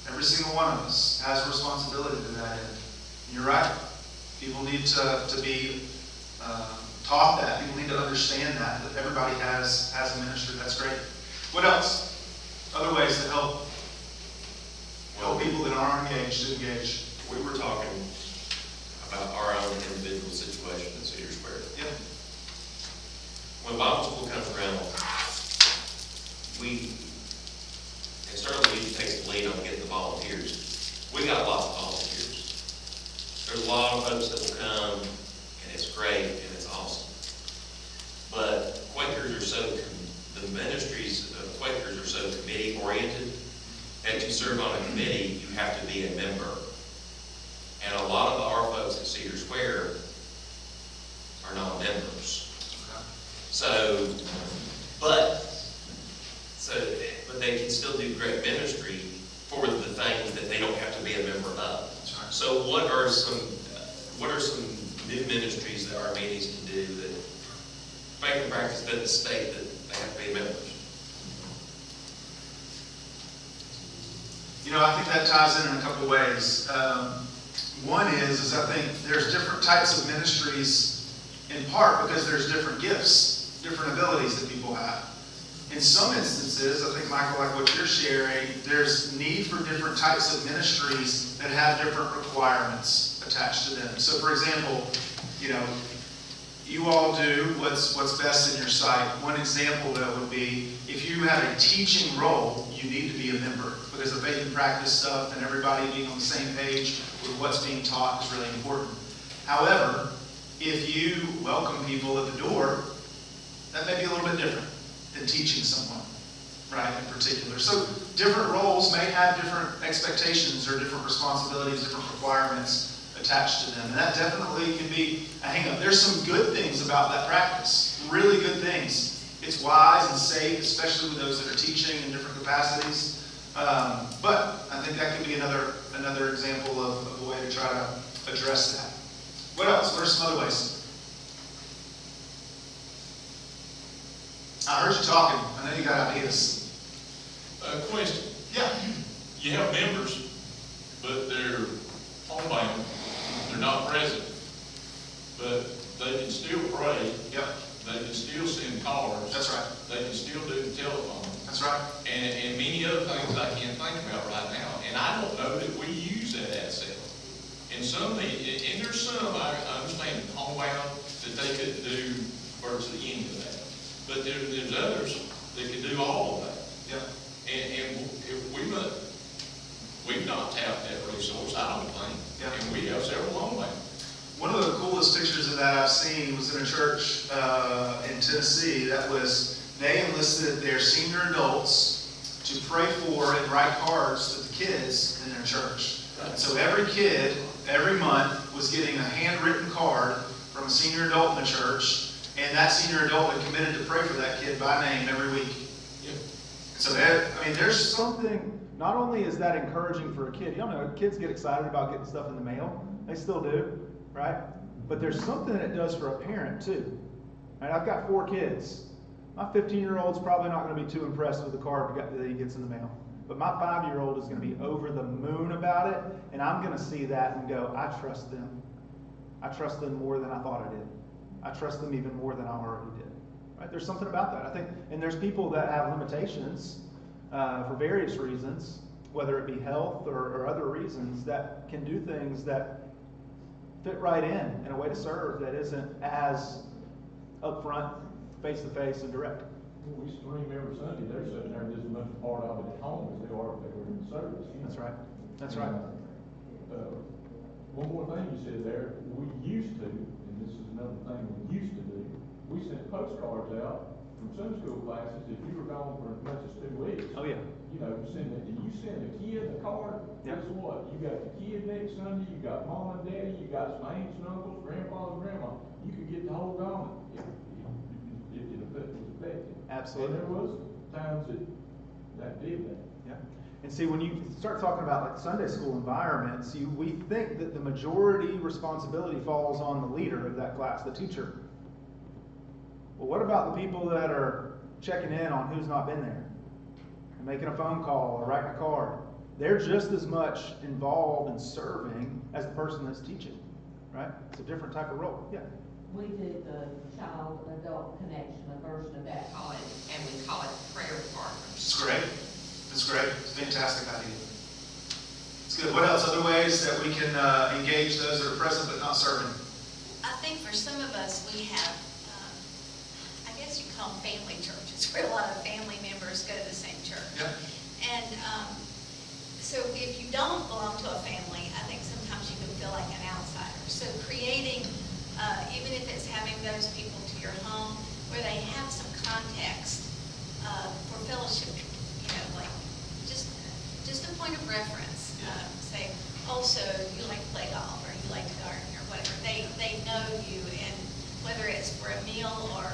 Every single one of us has a responsibility to that end. And you're right. People need to be taught that. People need to understand that everybody has a ministry. That's great. What else? Other ways to help people that aren't engaged to engage. We were talking about our own individual situation in Cedar Square. Yep. When Bible school comes around, and certainly we takes the lead on getting the volunteers. We got lots of volunteers. There's a lot of folks that will come, and it's great, and it's awesome. But the ministries of Quakers are so committee-oriented that to serve on a committee, you have to be a member. And a lot of our folks at Cedar Square are not members. But they can still do great ministry for the things that they don't have to be a member of. So what are some new ministries that our meetings can do that faith and practice doesn't state that they have to be members? You know, I think that ties in a couple of ways. One is I think there's different types of ministries in part because there's different gifts, different abilities that people have. In some instances, I think, Michael, like what you're sharing, there's need for different types of ministries that have different requirements attached to them. So, for example, you know, you all do what's best in your sight. One example, though, would be if you have a teaching role, you need to be a member because the faith and practice stuff and everybody being on the same page with what's being taught is really important. However, if you welcome people at the door, that may be a little bit different than teaching someone, right, in particular. So different roles may have different expectations or different responsibilities, different requirements attached to them. And that definitely can be a hang-up. There's some good things about that practice, really good things. It's wise and safe, especially with those that are teaching in different capacities. But I think that could be another example of a way to try to address that. What else? What are some other ways? I heard you talking. I know you got ideas. Question. Yeah. You have members, but they're homebound. They're not present. But they can still pray. Yep. They can still send cards. That's right. They can still do the telephone. That's right. And many other things I can't think about right now. And I don't know that we use that asset. And there's some, I understand, homebound that they could do virtually any of that. But there's others that can do all of that. Yeah. And we've not tapped that resource, I don't think. Yeah. And we have several homebound. One of the coolest pictures of that I've seen was in a church in Tennessee. They enlisted their senior adults to pray for and write cards to the kids in their church. And so every kid, every month, was getting a handwritten card from a senior adult in the church, and that senior adult had committed to pray for that kid by name every week. Yep. So there's something, not only is that encouraging for a kid, y'all know kids get excited about getting stuff in the mail. They still do, right? But there's something that it does for a parent too. Right? I've got 4 kids. My 15-year-old's probably not going to be too impressed with the card that he gets in the mail. But my 5-year-old is going to be over the moon about it, and I'm going to see that and go, I trust them. I trust them more than I thought I did. I trust them even more than I already did. Right? There's something about that, I think. And there's people that have limitations for various reasons, whether it be health or other reasons, that can do things that fit right in a way to serve that isn't as upfront, face-to-face, and direct. We stream every Sunday. They're sitting there just as much a part of it at home as they are if they were in the service. That's right. That's right. One more thing you said there, we used to, and this is another thing we used to do, we sent postcards out from Sunday school classes. If you were gone for as much as 2 weeks. Oh, yeah. You know, you send a kid a card, Yep. guess what? You got the kid next Sunday, you got mom and daddy, you got some aunts and uncles, grandfather, grandma. You could get the whole garment if it was effective. Absolutely. And there was times that did that. Yeah. And see, when you start talking about like Sunday school environments, we think that the majority responsibility falls on the leader of that class, the teacher. Well, what about the people that are checking in on who's not been there? And making a phone call or writing a card. They're just as much involved in serving as the person that's teaching, right? It's a different type of role. Yeah. We did the child-adult connection, a version of that. And we call it prayer partners. It's great. It's great. It's a fantastic idea. It's good. What else? Other ways that we can engage those that are present but not serving? I think for some of us, we have, I guess you call them family churches, where a lot of family members go to the same church. Yep. And so if you don't belong to a family, I think sometimes you can feel like an outsider. So creating, even if it's having those people to your home, where they have some context for fellowship, you know, like just a point of reference. Say, also you like to play golf or you like to garden or whatever. They know you, and whether it's for a meal or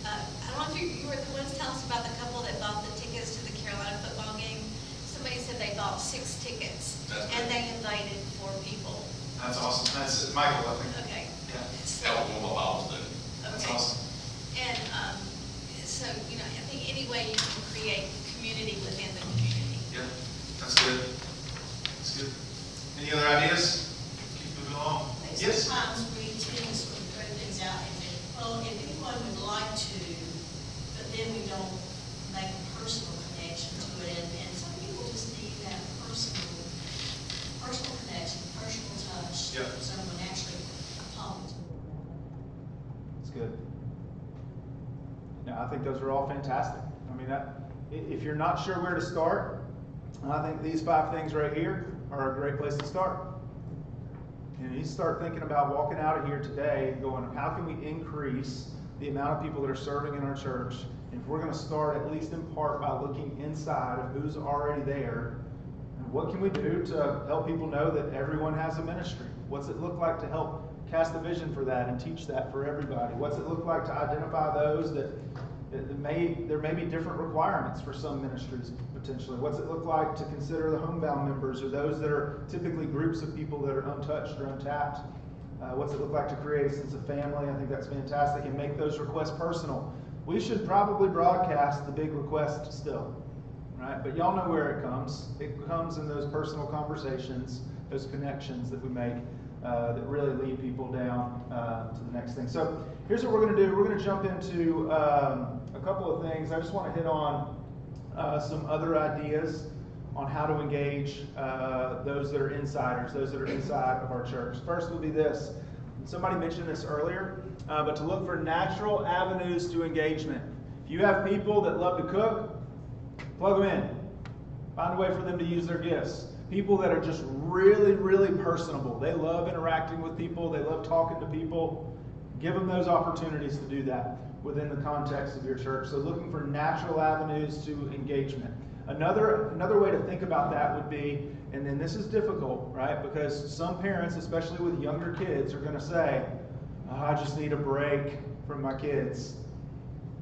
I don't know if you were the ones telling us about the couple that bought the tickets to the Carolina football game. Somebody said they bought 6 tickets and they invited 4 people. That's awesome. That's Michael, I think. Okay. Yeah. Alabama Bible study. That's Okay. awesome. And so, you know, I think any way you can create community within the community. Yeah, that's good. That's good. Any other ideas? Keep moving along. Yes? Sometimes we tend to sort of throw things out and say, well, if anyone would like to, but then we don't make a personal connection to it. And some people just need that personal connection, personal touch. Yep. Someone actually talking to them. That's good. No, I think those are all fantastic. I mean, if you're not sure where to start, I think these 5 things right here are a great place to start. And you start thinking about walking out of here today and going, how can we increase the amount of people that are serving in our church? And if we're going to start at least in part by looking inside of who's already there, and what can we do to help people know that everyone has a ministry? What's it look like to help cast the vision for that and teach that for everybody? What's it look like to identify those that there may be different requirements for some ministries potentially? What's it look like to consider the homebound members or those that are typically groups of people that are untouched or untapped? What's it look like to create a sense of family? I think that's fantastic, and make those requests personal. We should probably broadcast the big request still, right? But y'all know where it comes. It comes in those personal conversations, those connections that we make that really lead people down to the next thing. So here's what we're going to do. We're going to jump into a couple of things. I just want to hit on some other ideas on how to engage those that are insiders, those that are inside of our church. First will be this. Somebody mentioned this earlier, but to look for natural avenues to engagement. If you have people that love to cook, plug them in. Find a way for them to use their gifts. People that are just really, really personable. They love interacting with people. They love talking to people. Give them those opportunities to do that within the context of your church. So looking for natural avenues to engagement. Another way to think about that would be, and then this is difficult, right? Because some parents, especially with younger kids, are going to say, oh, I just need a break from my kids.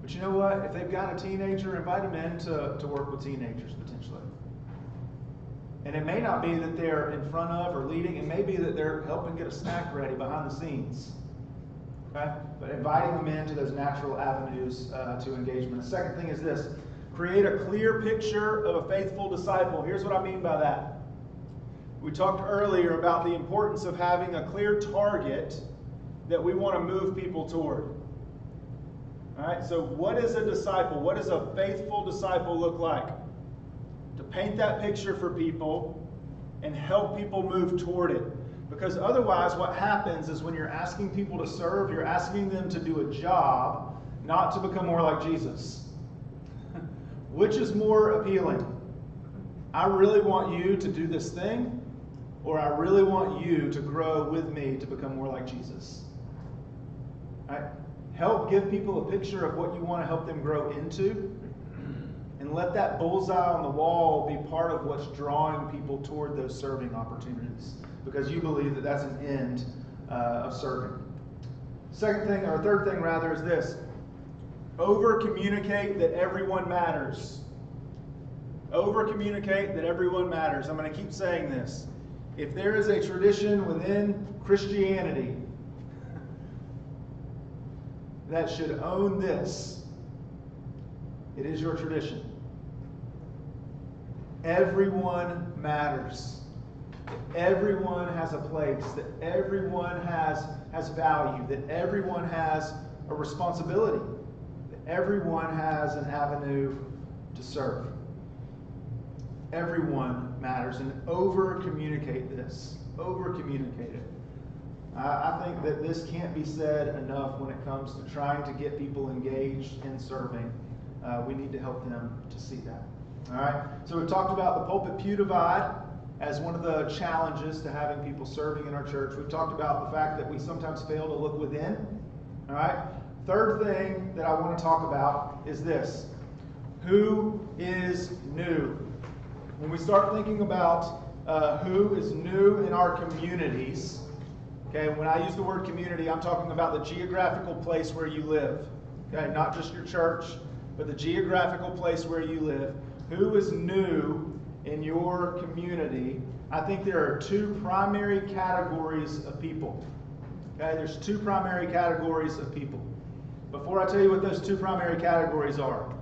But you know what? If they've got a teenager, invite them in to work with teenagers potentially. And it may not be that they're in front of or leading. It may be that they're helping get a snack ready behind the scenes. Okay? But inviting them into those natural avenues to engagement. The second thing is this. Create a clear picture of a faithful disciple. Here's what I mean by that. We talked earlier about the importance of having a clear target that we want to move people toward. All right? So what is a disciple? What does a faithful disciple look like? To paint that picture for people and help people move toward it. Because otherwise what happens is when you're asking people to serve, you're asking them to do a job, not to become more like Jesus. Which is more appealing? I really want you to do this thing, or I really want you to grow with me to become more like Jesus. All right? Help give people a picture of what you want to help them grow into, and let that bullseye on the wall be part of what's drawing people toward those serving opportunities, because you believe that that's an end of serving. Third thing rather, is this: over communicate that everyone matters. Over communicate that everyone matters. I'm going to keep saying this. If there is a tradition within Christianity that should own this, it is your tradition. Everyone matters. Everyone has a place, that everyone has value, that everyone has a responsibility, that everyone has an avenue to serve. Everyone matters, and over-communicate this. Over-communicate it. I think that this can't be said enough when it comes to trying to get people engaged in serving. We need to help them to see that. All right? So we've talked about the pulpit-pew divide as one of the challenges to having people serving in our church. We've talked about the fact that we sometimes fail to look within. All right? Third thing that I want to talk about is this: who is new? When we start thinking about who is new in our communities, okay, when I use the word community, I'm talking about the geographical place where you live. Okay, not just your church, but the geographical place where you live. Who is new in your community? I think there are two primary categories of people. Okay, there's two primary categories of people. Before I tell you what those two primary categories are,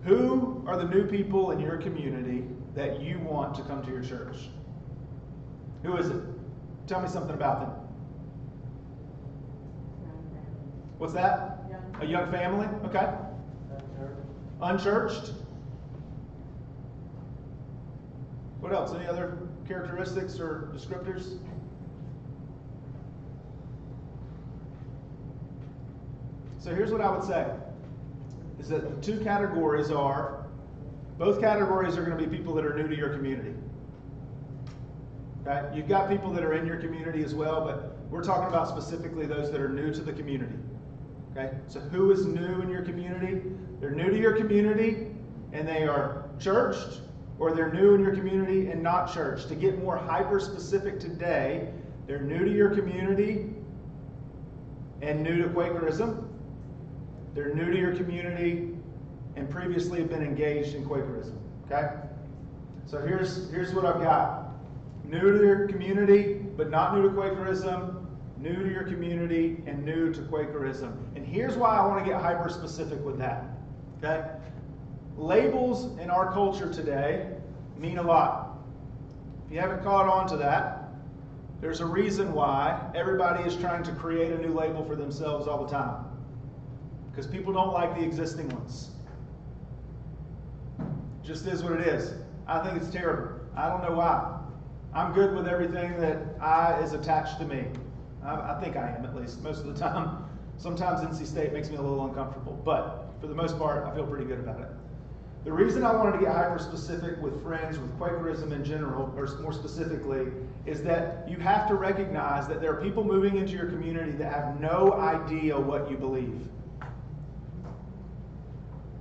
who are the new people in your community that you want to come to your church? Who is it? Tell me something about them. What's that? A young family? Okay. Unchurched. What else? Any other characteristics or descriptors? So here's what I would say, is that the two categories are, both categories are going to be people that are new to your community. Okay? You've got people that are in your community as well, but we're talking about specifically those that are new to the community. Okay? So who is new in your community? They're new to your community and they are churched, or they're new in your community and not churched. To get more hyper-specific today, they're new to your community and new to Quakerism. They're new to your community and previously have been engaged in Quakerism. Okay? So here's what I've got. New to your community, but not new to Quakerism. New to your community and new to Quakerism. And here's why I want to get hyper-specific with that. Okay? Labels in our culture today mean a lot. If you haven't caught on to that, there's a reason why everybody is trying to create a new label for themselves all the time. Because people don't like the existing ones. Just is what it is. I think it's terrible. I don't know why. I'm good with everything that is attached to me. I think I am, at least, most of the time. Sometimes NC State makes me a little uncomfortable, but for the most part, I feel pretty good about it. The reason I wanted to get hyper-specific with Friends, with Quakerism in general, or more specifically, is that you have to recognize that there are people moving into your community that have no idea what you believe.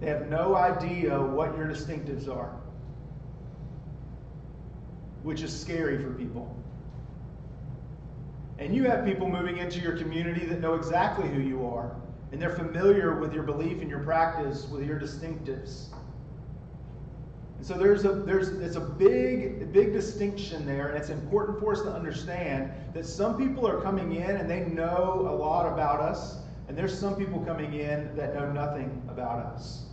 They have no idea what your distinctives are, which is scary for people. And you have people moving into your community that know exactly who you are, and they're familiar with your belief and your practice, with your distinctives. And so it's a big distinction there, and it's important for us to understand that some people are coming in and they know a lot about us, and there's some people coming in that know nothing about us.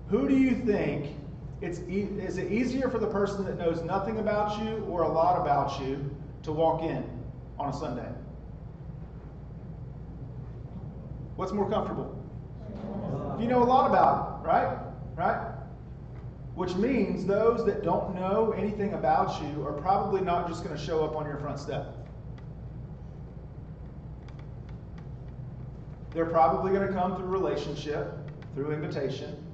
Who do you think, is it easier for the person that knows nothing about you or a lot about you to walk in on a Sunday? What's more comfortable? If you know a lot about it, right? Right? Which means those that don't know anything about you are probably not just going to show up on your front step. They're probably going to come through relationship, through invitation.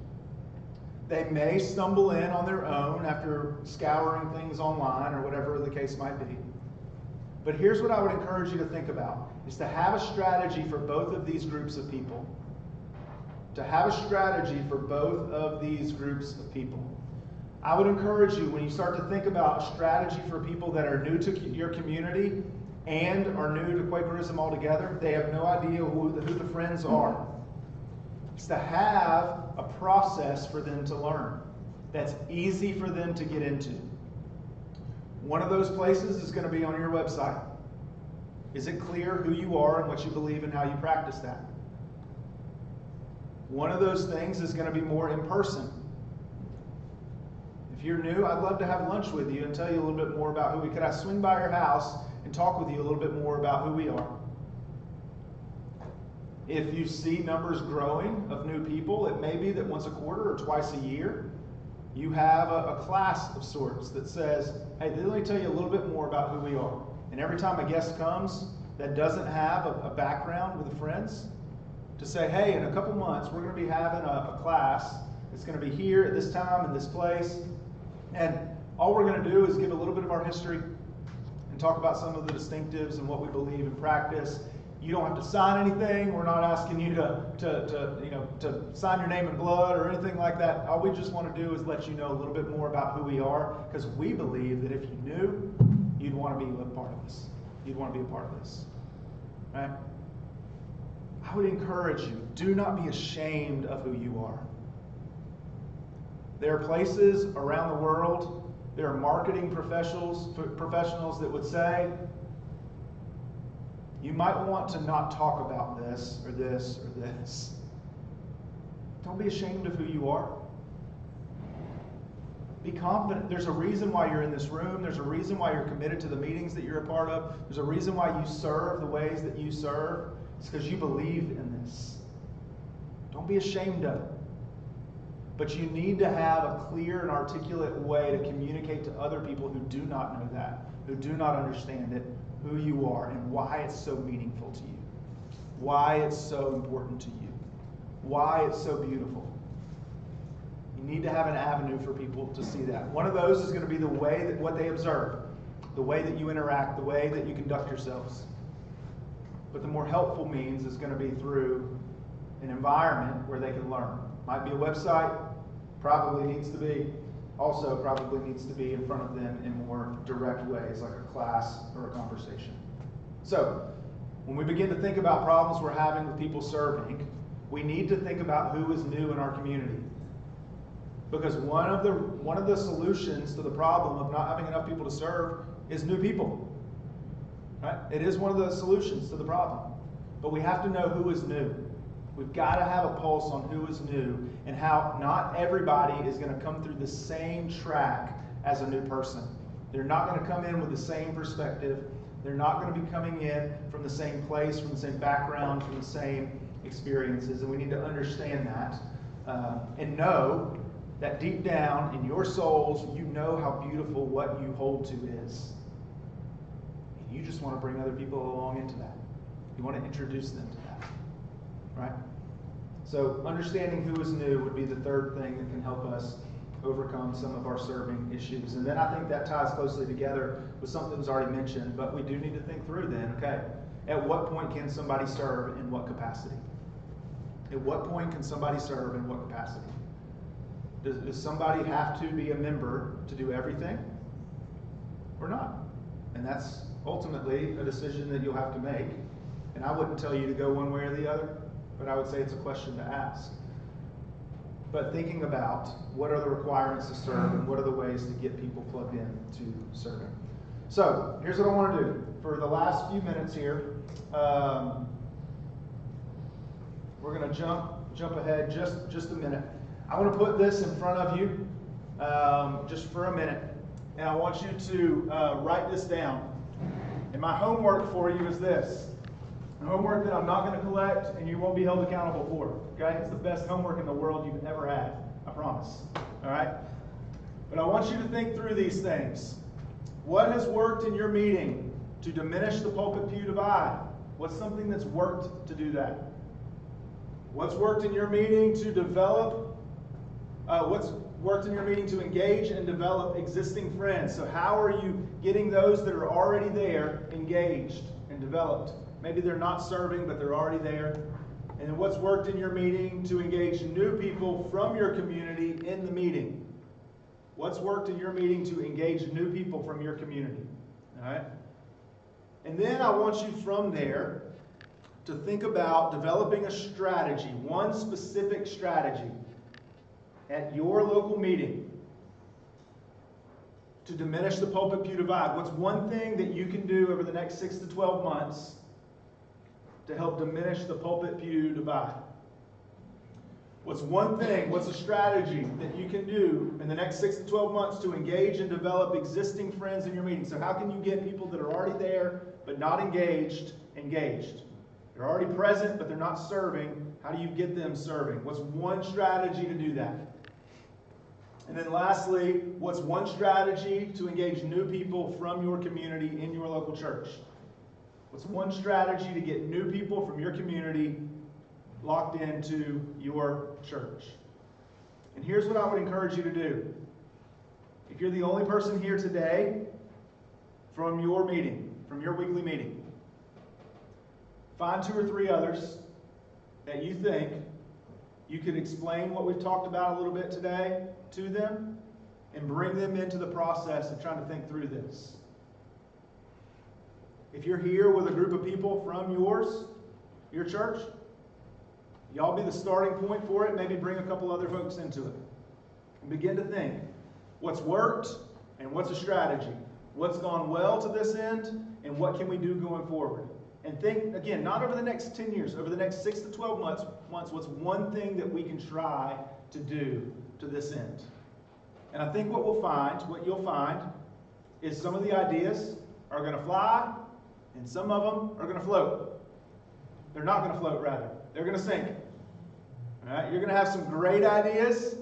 They may stumble in on their own after scouring things online or whatever the case might be. But here's what I would encourage you to think about, is to have a strategy for both of these groups of people. to have a strategy for both of these groups of people. I would encourage you, when you start to think about a strategy for people that are new to your community and are new to Quakerism altogether, they have no idea who the friends are. It's to have a process for them to learn that's easy for them to get into. One of those places is going to be on your website. Is it clear who you are and what you believe and how you practice that? One of those things is going to be more in person. If you're new, I'd love to have lunch with you and tell you a little bit more about who we could. I swing by your house and talk with you a little bit more about who we are. If you see numbers growing of new people, it may be that once a quarter or twice a year, you have a class of sorts that says, hey, let me tell you a little bit more about who we are. And every time a guest comes that doesn't have a background with the friends, to say, hey, in a couple months, we're going to be having a class. It's going to be here at this time in this place. And all we're going to do is give a little bit of our history and talk about some of the distinctives and what we believe in practice. You don't have to sign anything. We're not asking you to sign your name in blood or anything like that. All we just want to do is let you know a little bit more about who we are, because we believe that if you knew, you'd want to be a part of this. You'd want to be a part of this. Right? I would encourage you, do not be ashamed of who you are. There are places around the world, there are marketing professionals that would say, you might want to not talk about this or this or this. Don't be ashamed of who you are. Be confident. There's a reason why you're in this room. There's a reason why you're committed to the meetings that you're a part of. There's a reason why you serve the ways that you serve. It's because you believe in this. Don't be ashamed of it. But you need to have a clear and articulate way to communicate to other people who do not know that, who do not understand it, who you are and why it's so meaningful to you, why it's so important to you, why it's so beautiful. You need to have an avenue for people to see that. One of those is going to be the way that what they observe, the way that you interact, the way that you conduct yourselves. But the more helpful means is going to be through an environment where they can learn. Might be a website, probably needs to be in front of them in more direct ways, like a class or a conversation. So, when we begin to think about problems we're having with people serving, we need to think about who is new in our community. Because one of the solutions to the problem of not having enough people to serve is new people. Right? It is one of the solutions to the problem. But we have to know who is new. We've got to have a pulse on who is new and how not everybody is going to come through the same track as a new person. They're not going to come in with the same perspective. They're not going to be coming in from the same place, from the same background, from the same experiences. And we need to understand that and know that deep down in your souls, you know how beautiful what you hold to is. And you just want to bring other people along into that. You want to introduce them to that. Right? So understanding who is new would be the third thing that can help us overcome some of our serving issues. And then I think that ties closely together with something that was already mentioned, but we do need to think through then, okay, at what point can somebody serve in what capacity? At what point can somebody serve in what capacity? Does somebody have to be a member to do everything or not? And that's ultimately a decision that you'll have to make. And I wouldn't tell you to go one way or the other, but I would say it's a question to ask. But thinking about what are the requirements to serve and what are the ways to get people plugged in to serving. So here's what I want to do. For the last few minutes here, we're going to jump ahead just a minute. I want to put this in front of you just for a minute, and I want you to write this down. And my homework for you is this. Homework that I'm not going to collect and you won't be held accountable for. Okay? It's the best homework in the world you've ever had. I promise. All right? But I want you to think through these things. What has worked in your meeting to diminish the pulpit pew divide? What's something that's worked to do that? What's worked in your meeting to develop? What's worked in your meeting to engage and develop existing friends? So how are you getting those that are already there engaged and developed? Maybe they're not serving, but they're already there. And then what's worked in your meeting to engage new people from your community in the meeting? What's worked in your meeting to engage new people from your community? All right? And then I want you from there to think about developing a strategy, one specific strategy at your local meeting to diminish the pulpit pew divide. What's one thing that you can do over the next 6 to 12 months to help diminish the pulpit pew divide? What's one thing, what's a strategy that you can do in the next 6 to 12 months to engage and develop existing friends in your meeting? So how can you get people that are already there but not engaged, engaged? They're already present but they're not serving. How do you get them serving? What's one strategy to do that? And then lastly, what's one strategy to engage new people from your community in your local church? What's one strategy to get new people from your community locked into your church? And here's what I would encourage you to do. If you're the only person here today from your meeting, from your weekly meeting, find 2 or 3 others that you think you could explain what we've talked about a little bit today to them and bring them into the process of trying to think through this. If you're here with a group of people from your church, y'all be the starting point for it. Maybe bring a couple other folks into it. And begin to think what's worked and what's a strategy. What's gone well to this end and what can we do going forward. And think, again, not over the next 10 years, over the next 6 to 12 months, what's one thing that we can try to do to this end. And I think what you'll find, is some of the ideas are going to fly, and some of them are going to float. They're not going to float, rather. They're going to sink. All right? You're going to have some great ideas,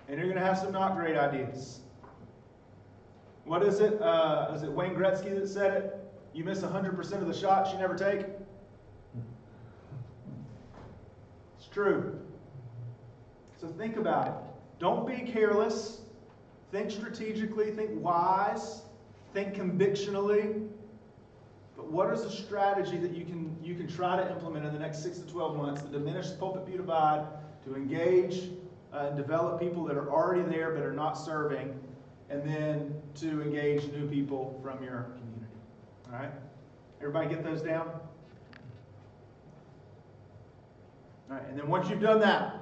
and you're going to have some not great ideas. What is it? Is it Wayne Gretzky that said it? You miss 100% of the shots you never take. It's true. So think about it. Don't be careless. Think strategically. Think wise. Think convictionally. But what is a strategy that you can try to implement in the next 6 to 12 months to diminish the pulpit pew divide, to engage and develop people that are already there but are not serving, and then to engage new people from your community? All right? Everybody get those down? All right, and then once you've done that,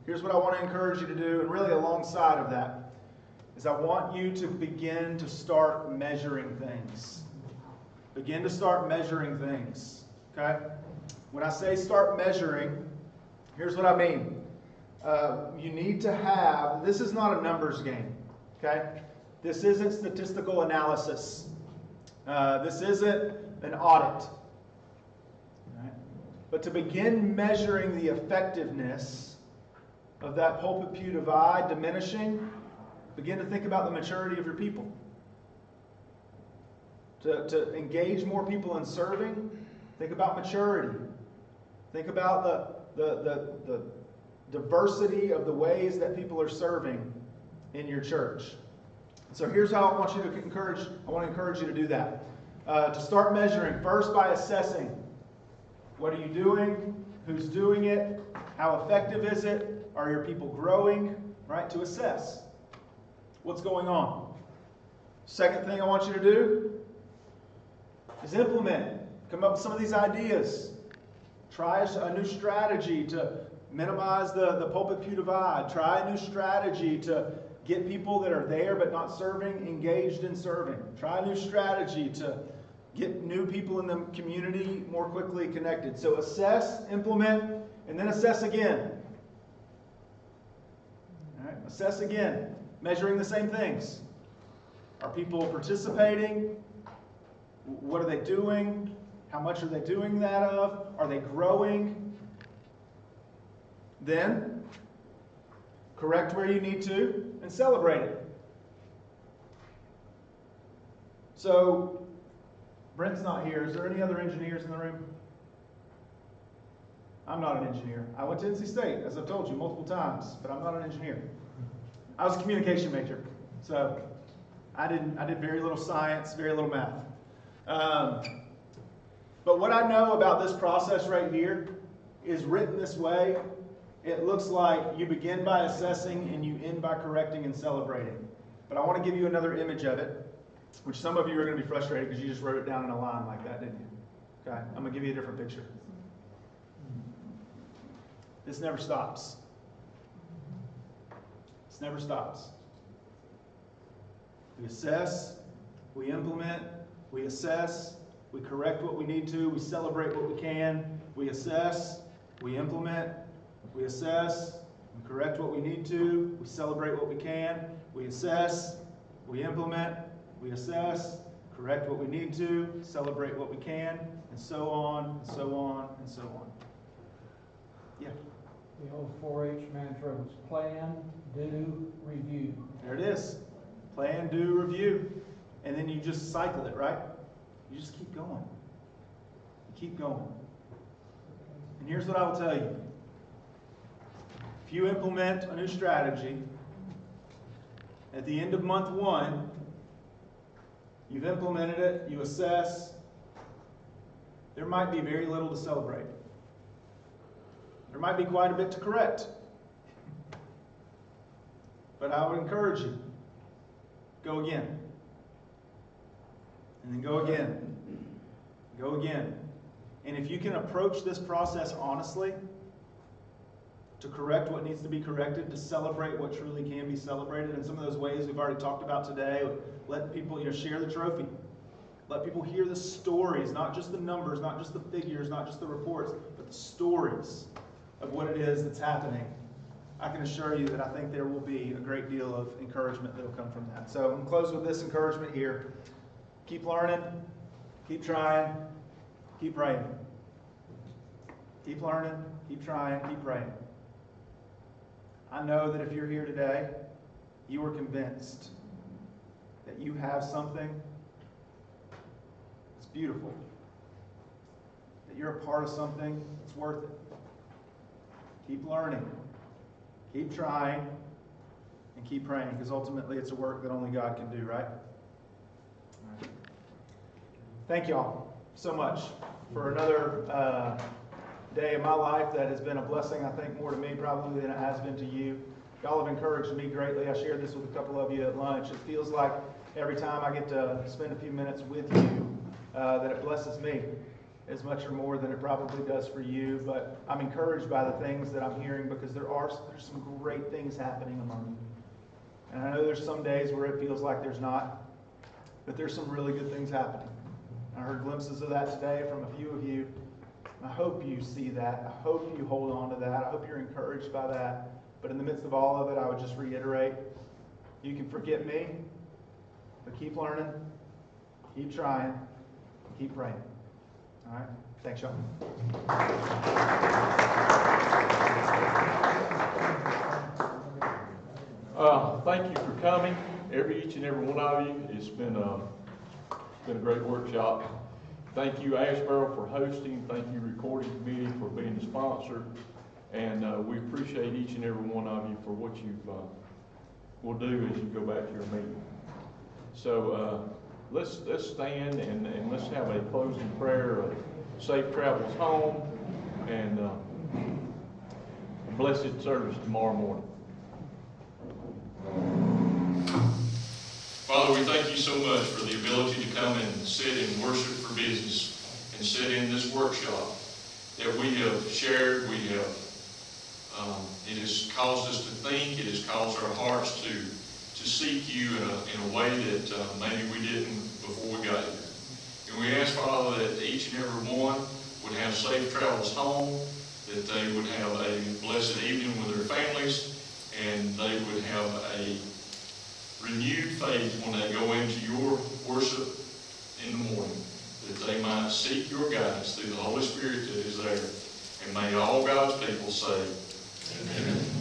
here's what I want to encourage you to do, and really alongside of that, is I want you to begin to start measuring things. Begin to start measuring things. Okay? When I say start measuring, here's what I mean. You need to have, this is not a numbers game. Okay? This isn't statistical analysis. This isn't an audit. Right? But to begin measuring the effectiveness of that pulpit pew divide diminishing, begin to think about the maturity of your people. To engage more people in serving, think about maturity. Think about the diversity of the ways that people are serving in your church. So here's how I want to encourage you to do that. To start measuring, first by assessing. What are you doing? Who's doing it? How effective is it? Are your people growing? Right? To assess what's going on. Second thing I want you to do is implement. Come up with some of these ideas. Try a new strategy to minimize the pulpit pew divide. Try a new strategy to get people that are there but not serving engaged in serving. Try a new strategy to get new people in the community more quickly connected. So assess, implement, and then assess again. All right, assess again. Measuring the same things. Are people participating? What are they doing? How much are they doing that of? Are they growing? Then, correct where you need to and celebrate it. So, Brent's not here. Is there any other engineers in the room? I'm not an engineer. I went to NC State, as I've told you multiple times, but I'm not an engineer. I was a communication major, so I did very little science, very little math. But what I know about this process right here is written this way, it looks like you begin by assessing and you end by correcting and celebrating. But I want to give you another image of it, which some of you are going to be frustrated because you just wrote it down in a line like that, didn't you? Okay, I'm going to give you a different picture. This never stops. This never stops. We assess, we implement, we assess, we correct what we need to, we celebrate what we can, we assess, we implement, we assess, we correct what we need to, we celebrate what we can, we assess, we implement, we assess, correct what we need to, celebrate what we can, and so on, and so on, and so on. Yeah. The old 4-H mantra was plan, do, review. There it is. Plan, do, review. And then you just cycle it, right? You just keep going. You keep going. And here's what I will tell you. If you implement a new strategy, at the end of month 1, you've implemented it, you assess, there might be very little to celebrate. There might be quite a bit to correct. But I would encourage you, go again. And then go again. Go again. And if you can approach this process honestly, to correct what needs to be corrected, to celebrate what truly can be celebrated in some of those ways we've already talked about today, let people share the trophy. Let people hear the stories, not just the numbers, not just the figures, not just the reports, but the stories of what it is that's happening. I can assure you that I think there will be a great deal of encouragement that will come from that. So I'm going to close with this encouragement here. Keep learning, keep trying, keep praying. Keep learning, keep trying, keep praying. I know that if you're here today, you are convinced that you have something that's beautiful, that you're a part of something that's worth it. Keep learning, keep trying, and keep praying, because ultimately it's a work that only God can do, right? Thank y'all so much for another day of my life that has been a blessing, I think, more to me probably than it has been to you. Y'all have encouraged me greatly. I shared this with a couple of you at lunch. It feels like every time I get to spend a few minutes with you that it blesses me as much or more than it probably does for you. But I'm encouraged by the things that I'm hearing, because there's some great things happening among you. And I know there's some days where it feels like there's not, but there's some really good things happening. I heard glimpses of that today from a few of you. I hope you see that. I hope you hold on to that. I hope you're encouraged by that. But in the midst of all of it, I would just reiterate, you can forget me, but keep learning, keep trying, keep praying. All right? Thanks, y'all. Thank you for coming, each and every one of you. It's been a great workshop. Thank you, Asheboro, for hosting. Thank you, Recording Committee, for being the sponsor. And we appreciate each and every one of you for what you will do as you go back to your meeting. So let's stand and let's have a closing prayer of safe travels home and a blessed service tomorrow morning. Father, we thank you so much for the ability to come and sit and worship for business and sit in this workshop that we have shared. It has caused us to think. It has caused our hearts to seek you in a way that maybe we didn't before we got here. And we ask, Father, that each and every one would have safe travels home, that they would have a blessed evening with their families, and they would have a renewed faith when they go into your worship in the morning, that they might seek your guidance through the Holy Spirit that is there. And may all God's people say, Amen.